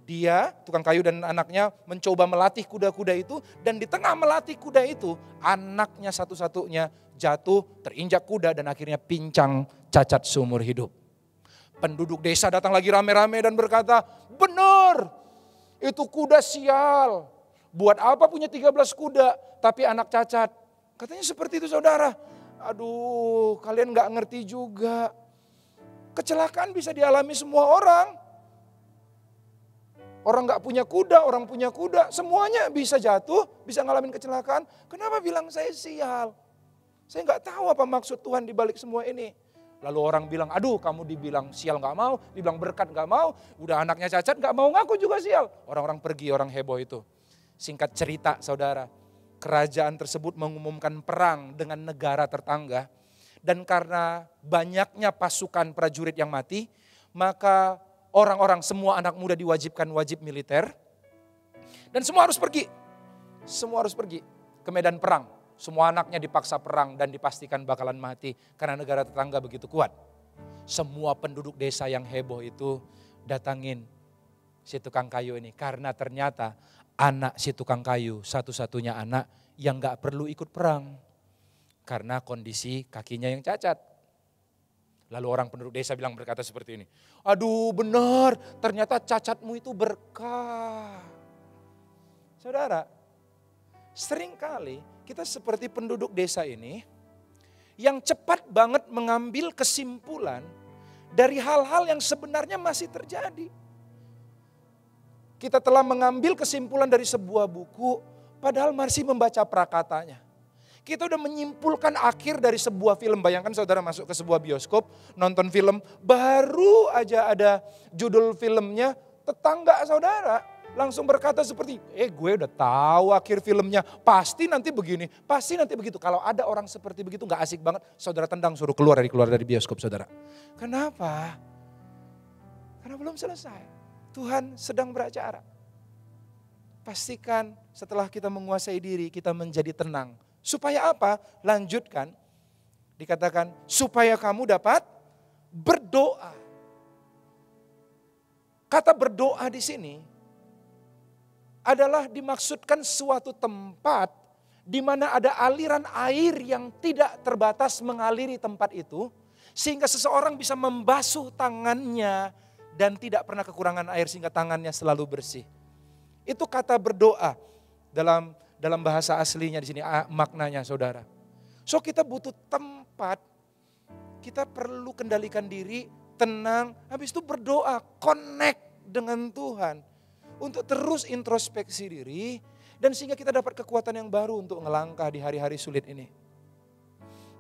S4: Dia, tukang kayu dan anaknya mencoba melatih kuda-kuda itu. Dan di tengah melatih kuda itu, anaknya satu-satunya jatuh, terinjak kuda dan akhirnya pincang, cacat seumur hidup. Penduduk desa datang lagi rame-rame dan berkata, benar, itu kuda sial. Buat apa punya 13 kuda, tapi anak cacat. Katanya seperti itu saudara. Aduh, kalian gak ngerti juga. Kecelakaan bisa dialami semua orang. Orang gak punya kuda, orang punya kuda. Semuanya bisa jatuh, bisa ngalamin kecelakaan. Kenapa bilang saya sial? Saya gak tahu apa maksud Tuhan di balik semua ini. Lalu orang bilang, aduh kamu dibilang sial gak mau, dibilang berkat gak mau. Udah anaknya cacat gak mau ngaku juga sial. Orang-orang pergi, orang heboh itu. Singkat cerita saudara, kerajaan tersebut mengumumkan perang dengan negara tetangga. Dan karena banyaknya pasukan prajurit yang mati, maka orang-orang semua anak muda diwajibkan wajib militer. Dan semua harus pergi. Semua harus pergi ke medan perang. Semua anaknya dipaksa perang dan dipastikan bakalan mati. Karena negara tetangga begitu kuat. Semua penduduk desa yang heboh itu datangin si tukang kayu ini. Karena ternyata anak si tukang kayu satu-satunya anak yang gak perlu ikut perang. Karena kondisi kakinya yang cacat. Lalu orang penduduk desa berkata seperti ini. Aduh benar, ternyata cacatmu itu berkah. Saudara, seringkali kita seperti penduduk desa ini yang cepat banget mengambil kesimpulan dari hal-hal yang sebenarnya masih terjadi. Kita telah mengambil kesimpulan dari sebuah buku, padahal masih membaca prakatanya. Kita udah menyimpulkan akhir dari sebuah film. Bayangkan saudara masuk ke sebuah bioskop, nonton film, baru aja ada judul filmnya, tetangga saudara langsung berkata seperti, gue udah tahu akhir filmnya, pasti nanti begini, pasti nanti begitu. Kalau ada orang seperti begitu gak asik banget, saudara tendang suruh keluar dari bioskop saudara. Kenapa? Karena belum selesai. Tuhan sedang beracara. Pastikan setelah kita menguasai diri, kita menjadi tenang. Supaya apa? Lanjutkan. Dikatakan supaya kamu dapat berdoa. Kata berdoa di sini adalah dimaksudkan suatu tempat di mana ada aliran air yang tidak terbatas mengaliri tempat itu. Sehingga seseorang bisa membasuh tangannya dan tidak pernah kekurangan air sehingga tangannya selalu bersih. Itu kata berdoa dalam bahasa aslinya di sini maknanya saudara. So kita butuh tempat, kita perlu kendalikan diri, tenang, habis itu berdoa, connect dengan Tuhan. Untuk terus introspeksi diri dan sehingga kita dapat kekuatan yang baru untuk ngelangkah di hari-hari sulit ini.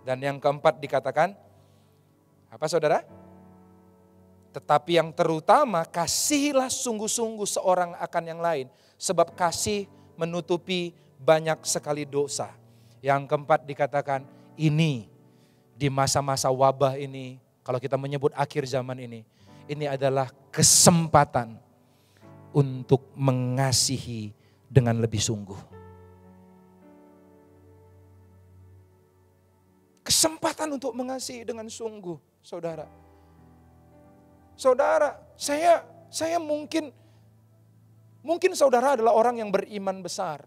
S4: Dan yang keempat dikatakan, apa saudara? Tetapi yang terutama kasihilah sungguh-sungguh seorang akan yang lain. Sebab kasih menutupi banyak sekali dosa. Yang keempat dikatakan ini di masa-masa wabah ini, kalau kita menyebut akhir zaman ini adalah kesempatan untuk mengasihi dengan lebih sungguh. Kesempatan untuk mengasihi dengan sungguh, saudara. Saudara, saya mungkin saudara adalah orang yang beriman besar.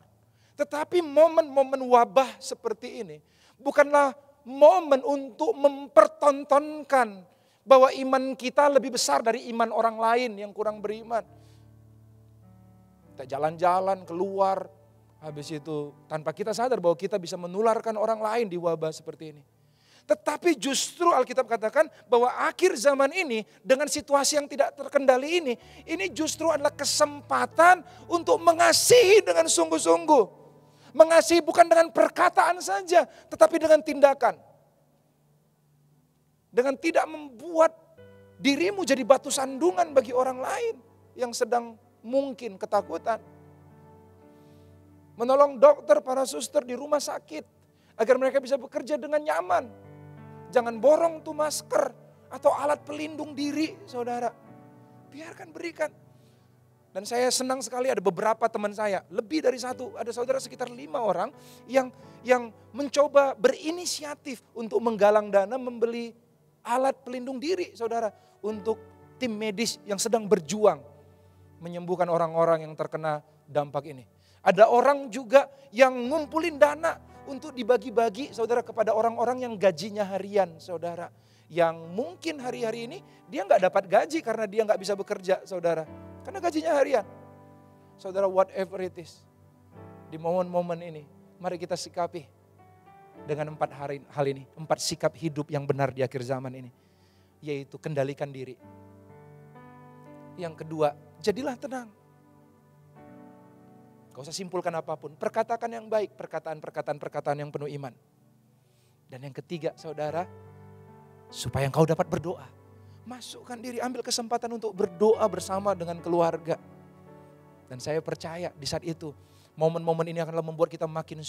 S4: Tetapi momen-momen wabah seperti ini bukanlah momen untuk mempertontonkan bahwa iman kita lebih besar dari iman orang lain yang kurang beriman. Kita jalan-jalan keluar, habis itu tanpa kita sadar bahwa kita bisa menularkan orang lain di wabah seperti ini. Tetapi justru Alkitab katakan bahwa akhir zaman ini dengan situasi yang tidak terkendali ini justru adalah kesempatan untuk mengasihi dengan sungguh-sungguh. Mengasihi bukan dengan perkataan saja, tetapi dengan tindakan. Dengan tidak membuat dirimu jadi batu sandungan bagi orang lain yang sedang mungkin ketakutan. Menolong dokter, para suster di rumah sakit agar mereka bisa bekerja dengan nyaman. Jangan borong tuh masker atau alat pelindung diri, saudara. Biarkan berikan. Dan saya senang sekali ada beberapa teman saya, lebih dari satu, ada saudara sekitar 5 orang yang mencoba berinisiatif untuk menggalang dana membeli alat pelindung diri saudara untuk tim medis yang sedang berjuang menyembuhkan orang-orang yang terkena dampak ini. Ada orang juga yang ngumpulin dana untuk dibagi-bagi saudara kepada orang-orang yang gajinya harian saudara. Yang mungkin hari-hari ini dia nggak dapat gaji karena dia nggak bisa bekerja saudara. Karena gajinya harian. Saudara, whatever it is. Di momen-momen ini, mari kita sikapi dengan 4 hal ini. 4 sikap hidup yang benar di akhir zaman ini. Yaitu kendalikan diri. Yang kedua, jadilah tenang. Gak usah simpulkan apapun. Perkatakan yang baik, perkataan yang penuh iman. Dan yang ketiga, saudara, supaya engkau dapat berdoa. Masukkan diri, ambil kesempatan untuk berdoa bersama dengan keluarga. Dan saya percaya di saat itu, momen-momen ini akan membuat kita makin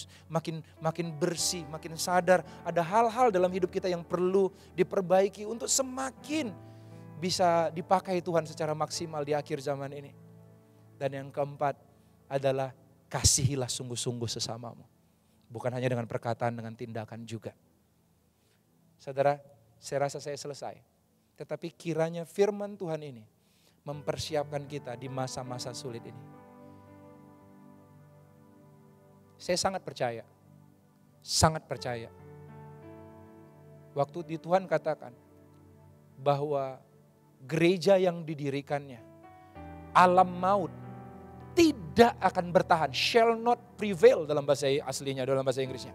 S4: bersih, makin sadar. Ada hal-hal dalam hidup kita yang perlu diperbaiki untuk semakin bisa dipakai Tuhan secara maksimal di akhir zaman ini. Dan yang keempat adalah kasihilah sungguh-sungguh sesamamu. Bukan hanya dengan perkataan, dengan tindakan juga. Saudara, saya rasa saya selesai. Tetapi kiranya firman Tuhan ini mempersiapkan kita di masa-masa sulit ini. Saya sangat percaya. Waktu di Tuhan katakan bahwa gereja yang didirikannya, alam maut tidak akan bertahan, shall not prevail dalam bahasa aslinya, dalam bahasa Inggrisnya.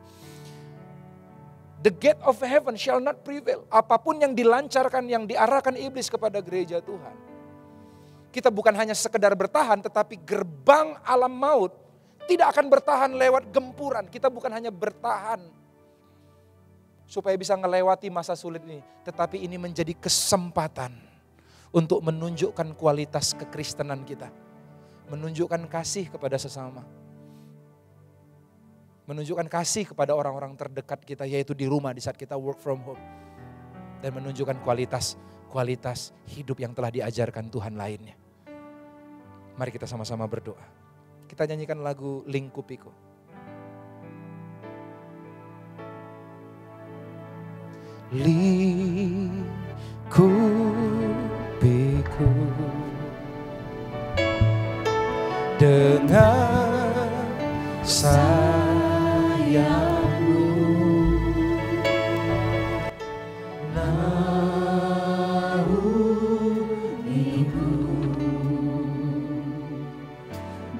S4: The gate of heaven shall not prevail. Apapun yang dilancarkan, yang diarahkan iblis kepada gereja Tuhan. Kita bukan hanya sekedar bertahan, tetapi gerbang alam maut tidak akan bertahan lewat gempuran. Kita bukan hanya bertahan supaya bisa melewati masa sulit ini. Tetapi ini menjadi kesempatan untuk menunjukkan kualitas kekristenan kita. Menunjukkan kasih kepada sesama. Menunjukkan kasih kepada orang-orang terdekat kita, yaitu di rumah di saat kita work from home. Dan menunjukkan kualitas hidup yang telah diajarkan Tuhan lainnya. Mari kita sama-sama berdoa. Kita nyanyikan lagu Lingkupiku. Lingkupiku dengan sayangmu, naungiku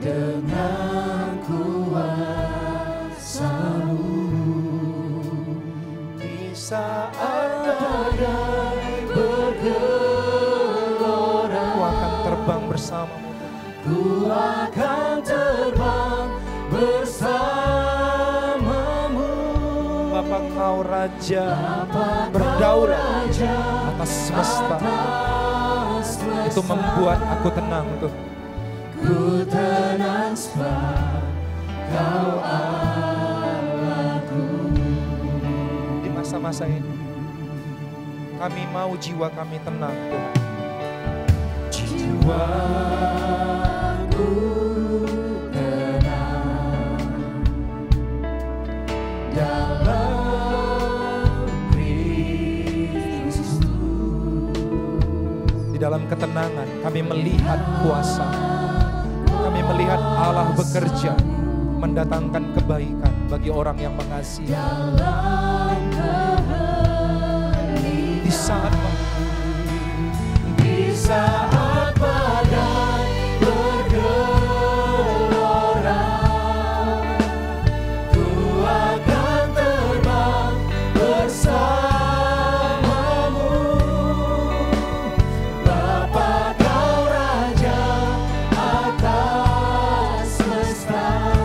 S4: dengan kuasa-Mu di saat badai bergelora. Ku akan terbang bersamamu. Ku akan terbang bersamamu. Bapa, Engkau Raja berdaulat atas semesta. Itu membuat aku tenang tuh. Ku tenang sebab Kau Allahku. Di masa-masa ini kami mau jiwa kami tenang Tuhan. Jiwaku tenang dalam Kristus. Di dalam ketenangan kami melihat kuasa, kami melihat Allah bekerja mendatangkan kebaikan bagi orang yang mengasihi. Di saat badai bergelora, ku akan terbang bersamamu. Bapa, Kau Raja atas semesta.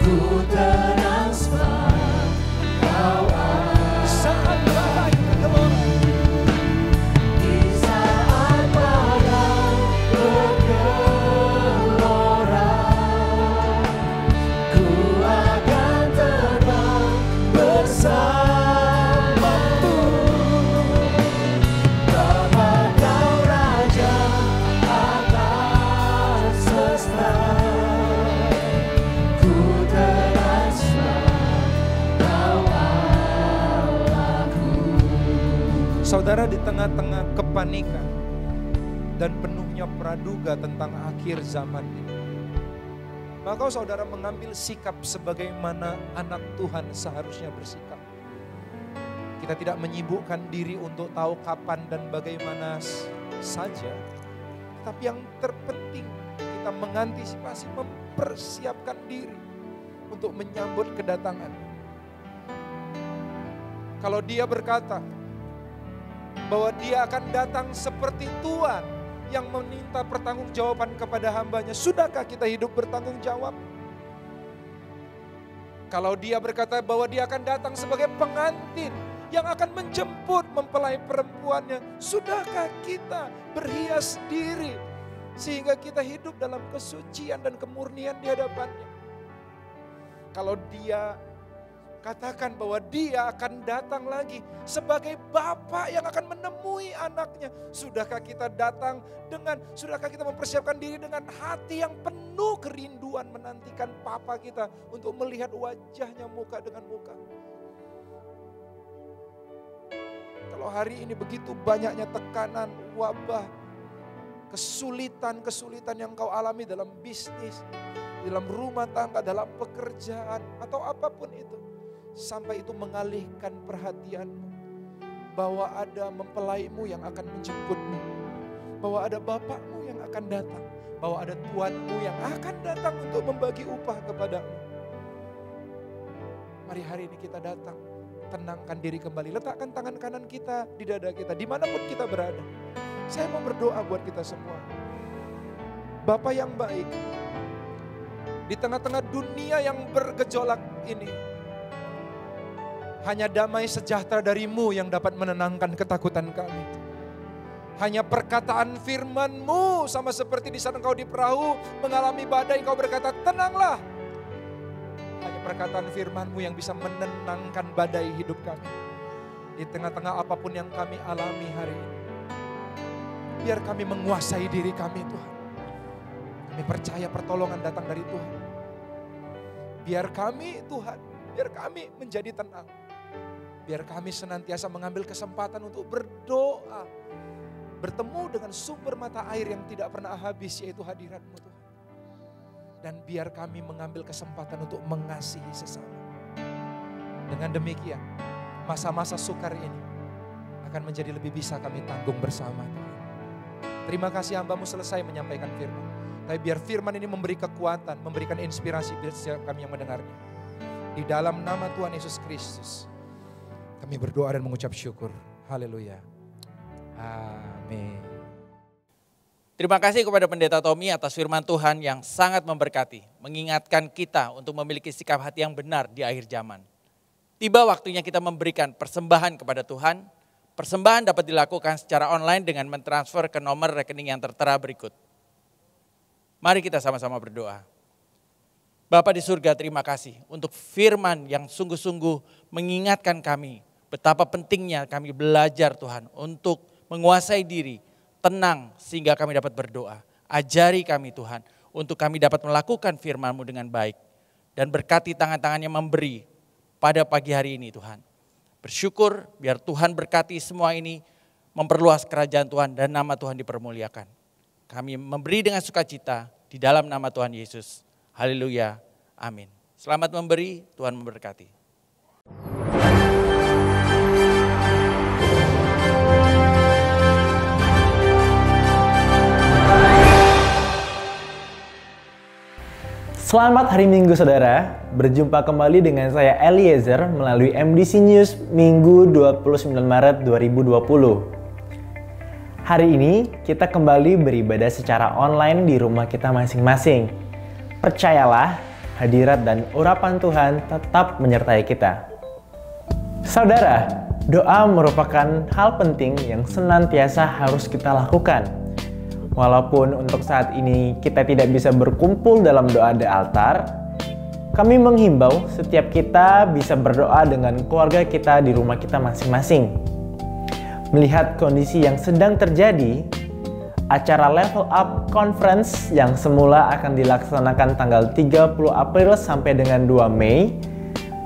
S4: Ku tenang sebab Kau saat badai bergelora. Di saat Saudara di tengah-tengah kepanikan dan penuhnya praduga tentang akhir zaman ini, maka saudara mengambil sikap sebagaimana anak Tuhan seharusnya bersikap. Kita tidak menyibukkan diri untuk tahu kapan dan bagaimana saja, tapi yang terpenting kita mengantisipasi, mempersiapkan diri untuk menyambut kedatangan. Kalau dia berkata bahwa dia akan datang seperti Tuhan yang meminta pertanggungjawaban kepada hambanya, sudahkah kita hidup bertanggung jawab? Kalau dia berkata bahwa dia akan datang sebagai pengantin yang akan menjemput mempelai perempuannya, sudahkah kita berhias diri sehingga kita hidup dalam kesucian dan kemurnian di hadapannya? Kalau dia katakan bahwa dia akan datang lagi sebagai Bapa yang akan menemui anaknya, sudahkah kita sudahkah kita mempersiapkan diri dengan hati yang penuh kerinduan menantikan Papa kita untuk melihat wajahnya muka dengan muka? Kalau hari ini begitu banyaknya tekanan, wabah, kesulitan yang kau alami dalam bisnis, dalam rumah tangga, dalam pekerjaan, atau apapun itu, sampai itu mengalihkan perhatianmu bahwa ada mempelaimu yang akan menjemputmu, bahwa ada Bapakmu yang akan datang, bahwa ada Tuanmu yang akan datang untuk membagi upah kepadamu. Mari hari ini kita datang, tenangkan diri kembali, letakkan tangan kanan kita di dada kita, dimanapun kita berada. Saya mau berdoa buat kita semua. Bapa yang baik, di tengah-tengah dunia yang bergejolak ini, hanya damai sejahtera dari-Mu yang dapat menenangkan ketakutan kami. Hanya perkataan firman-Mu, sama seperti di saat Engkau di perahu mengalami badai, Engkau berkata, tenanglah. Hanya perkataan firman-Mu yang bisa menenangkan badai hidup kami. Di tengah-tengah apapun yang kami alami hari ini, biar kami menguasai diri kami, Tuhan. Kami percaya pertolongan datang dari Tuhan. Biar kami, Tuhan, biar kami menjadi tenang. Biar kami senantiasa mengambil kesempatan untuk berdoa. Bertemu dengan sumber mata air yang tidak pernah habis, yaitu hadirat-Mu, Tuhan. Dan biar kami mengambil kesempatan untuk mengasihi sesama. Dengan demikian, masa-masa sukar ini akan menjadi lebih bisa kami tanggung bersama, Tuhan. Terima kasih hamba-Mu selesai menyampaikan firman. Tapi biar firman ini memberi kekuatan, memberikan inspirasi bagi setiap kami yang mendengarnya. Di dalam nama Tuhan Yesus Kristus, kami berdoa dan mengucap syukur. Haleluya. Amin.
S5: Terima kasih kepada Pendeta Tommy atas firman Tuhan yang sangat memberkati. Mengingatkan kita untuk memiliki sikap hati yang benar di akhir zaman. Tiba waktunya kita memberikan persembahan kepada Tuhan. Persembahan dapat dilakukan secara online dengan mentransfer ke nomor rekening yang tertera berikut. Mari kita sama-sama berdoa. Bapa di surga, terima kasih untuk firman yang sungguh-sungguh mengingatkan kami betapa pentingnya kami belajar, Tuhan, untuk menguasai diri, tenang sehingga kami dapat berdoa. Ajari kami, Tuhan, untuk kami dapat melakukan firman-Mu dengan baik. Dan berkati tangan-tangannya memberi pada pagi hari ini, Tuhan. Bersyukur biar Tuhan berkati semua ini, memperluas kerajaan Tuhan dan nama Tuhan dipermuliakan. Kami memberi dengan sukacita di dalam nama Tuhan Yesus. Haleluya. Amin. Selamat memberi, Tuhan memberkati.
S6: Selamat hari Minggu saudara, berjumpa kembali dengan saya Eliezer melalui MDC News Minggu 29 Maret 2020. Hari ini kita kembali beribadah secara online di rumah kita masing-masing. Percayalah, hadirat dan urapan Tuhan tetap menyertai kita. Saudara, doa merupakan hal penting yang senantiasa harus kita lakukan. Walaupun untuk saat ini kita tidak bisa berkumpul dalam doa di altar, kami menghimbau setiap kita bisa berdoa dengan keluarga kita di rumah kita masing-masing. Melihat kondisi yang sedang terjadi, acara Level Up Conference yang semula akan dilaksanakan tanggal 30 April sampai dengan 2 Mei,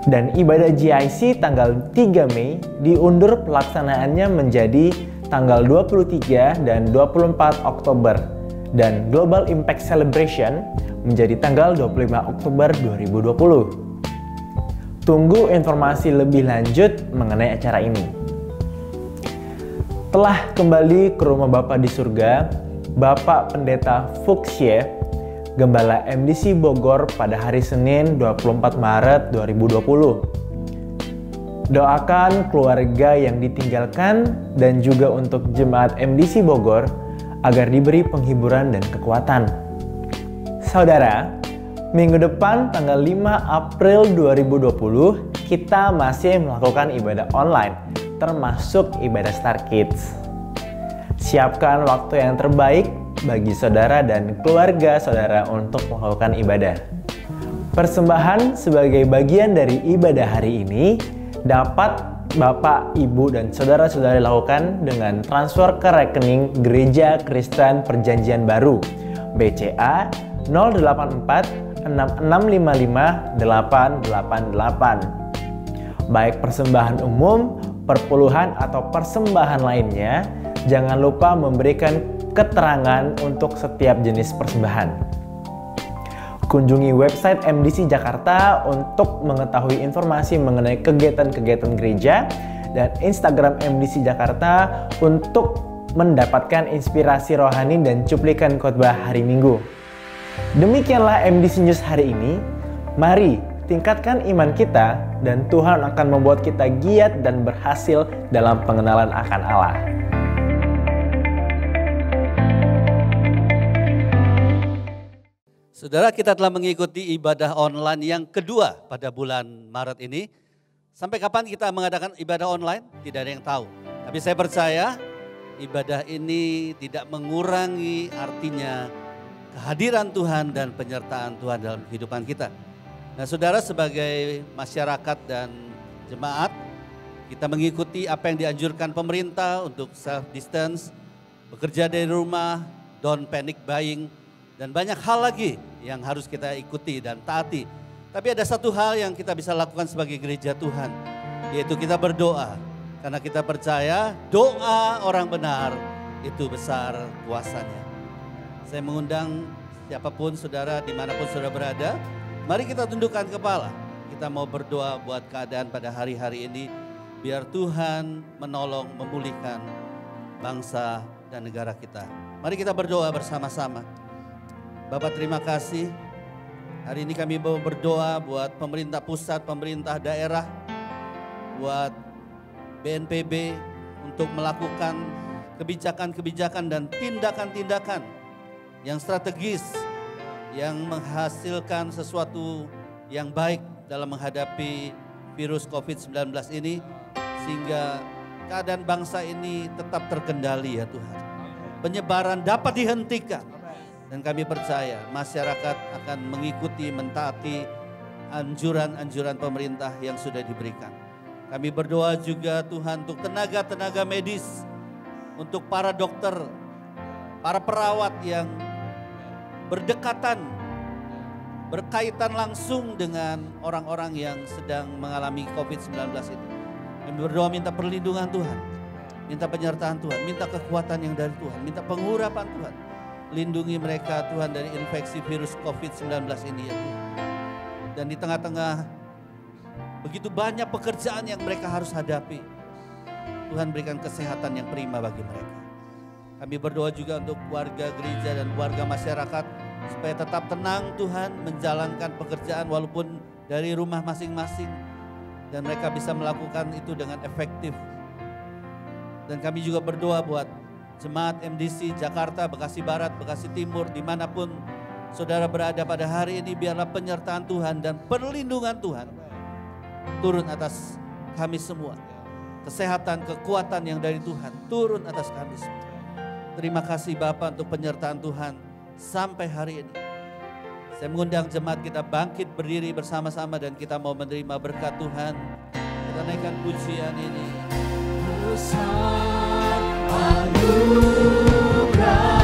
S6: Dan ibadah GIC tanggal 3 Mei diundur pelaksanaannya menjadi tanggal 23 dan 24 Oktober. Dan Global Impact Celebration menjadi tanggal 25 Oktober 2020. Tunggu informasi lebih lanjut mengenai acara ini. Telah kembali ke rumah Bapa di surga, Bapak Pendeta Fuchsie, Gembala MDC Bogor pada hari Senin 24 Maret 2020. Doakan keluarga yang ditinggalkan dan juga untuk jemaat MDC Bogor agar diberi penghiburan dan kekuatan. Saudara, minggu depan tanggal 5 April 2020 kita masih melakukan ibadah online, termasuk ibadah Star Kids. Siapkan waktu yang terbaik bagi saudara dan keluarga saudara untuk melakukan ibadah. Persembahan sebagai bagian dari ibadah hari ini dapat Bapak, Ibu, dan saudara-saudari lakukan dengan transfer ke rekening Gereja Kristen Perjanjian Baru BCA 084 6655 888. Baik persembahan umum, perpuluhan, atau persembahan lainnya, jangan lupa memberikan keterangan untuk setiap jenis persembahan. Kunjungi website MDC Jakarta untuk mengetahui informasi mengenai kegiatan-kegiatan gereja dan Instagram MDC Jakarta untuk mendapatkan inspirasi rohani dan cuplikan khotbah hari Minggu. Demikianlah MDC News hari ini. Mari tingkatkan iman kita dan Tuhan akan membuat kita giat dan berhasil dalam pengenalan akan Allah.
S7: Saudara, kita telah mengikuti ibadah online yang kedua pada bulan Maret ini. Sampai kapan kita mengadakan ibadah online? Tidak ada yang tahu. Tapi saya percaya ibadah ini tidak mengurangi artinya kehadiran Tuhan dan penyertaan Tuhan dalam kehidupan kita. Nah, saudara, sebagai masyarakat dan jemaat, kita mengikuti apa yang dianjurkan pemerintah untuk self distance, bekerja dari rumah, don't panic buying, dan banyak hal lagi yang harus kita ikuti dan taati. Tapi ada satu hal yang kita bisa lakukan sebagai gereja Tuhan, yaitu kita berdoa. Karena kita percaya doa orang benar itu besar kuasanya. Saya mengundang siapapun saudara, dimanapun saudara berada, mari kita tundukkan kepala. Kita mau berdoa buat keadaan pada hari-hari ini, biar Tuhan menolong, memulihkan bangsa dan negara kita. Mari kita berdoa bersama-sama. Bapak, terima kasih. Hari ini kami mau berdoa buat pemerintah pusat, pemerintah daerah, buat BNPB untuk melakukan kebijakan-kebijakan dan tindakan-tindakan yang strategis, yang menghasilkan sesuatu yang baik dalam menghadapi virus COVID-19 ini, sehingga keadaan bangsa ini tetap terkendali ya Tuhan. Penyebaran dapat dihentikan. Dan kami percaya masyarakat akan mengikuti, mentaati anjuran-anjuran pemerintah yang sudah diberikan. Kami berdoa juga Tuhan untuk tenaga-tenaga medis, untuk para dokter, para perawat yang berdekatan, berkaitan langsung dengan orang-orang yang sedang mengalami COVID-19 ini. Kami berdoa minta perlindungan Tuhan, minta penyertaan Tuhan, minta kekuatan yang dari Tuhan, minta pengurapan Tuhan. Lindungi mereka Tuhan dari infeksi virus COVID-19 ini ya Tuhan. Dan di tengah-tengah begitu banyak pekerjaan yang mereka harus hadapi, Tuhan berikan kesehatan yang prima bagi mereka. Kami berdoa juga untuk warga gereja dan warga masyarakat supaya tetap tenang Tuhan, menjalankan pekerjaan walaupun dari rumah masing-masing, dan mereka bisa melakukan itu dengan efektif. Dan kami juga berdoa buat Jemaat MDC Jakarta, Bekasi Barat, Bekasi Timur, dimanapun saudara berada pada hari ini, biarlah penyertaan Tuhan dan perlindungan Tuhan turun atas kami semua. Kesehatan, kekuatan yang dari Tuhan turun atas kami semua. Terima kasih Bapa untuk penyertaan Tuhan sampai hari ini. Saya mengundang jemaat kita bangkit berdiri bersama-sama dan kita mau menerima berkat Tuhan. Kita naikkan pujian ini. Besar anugerah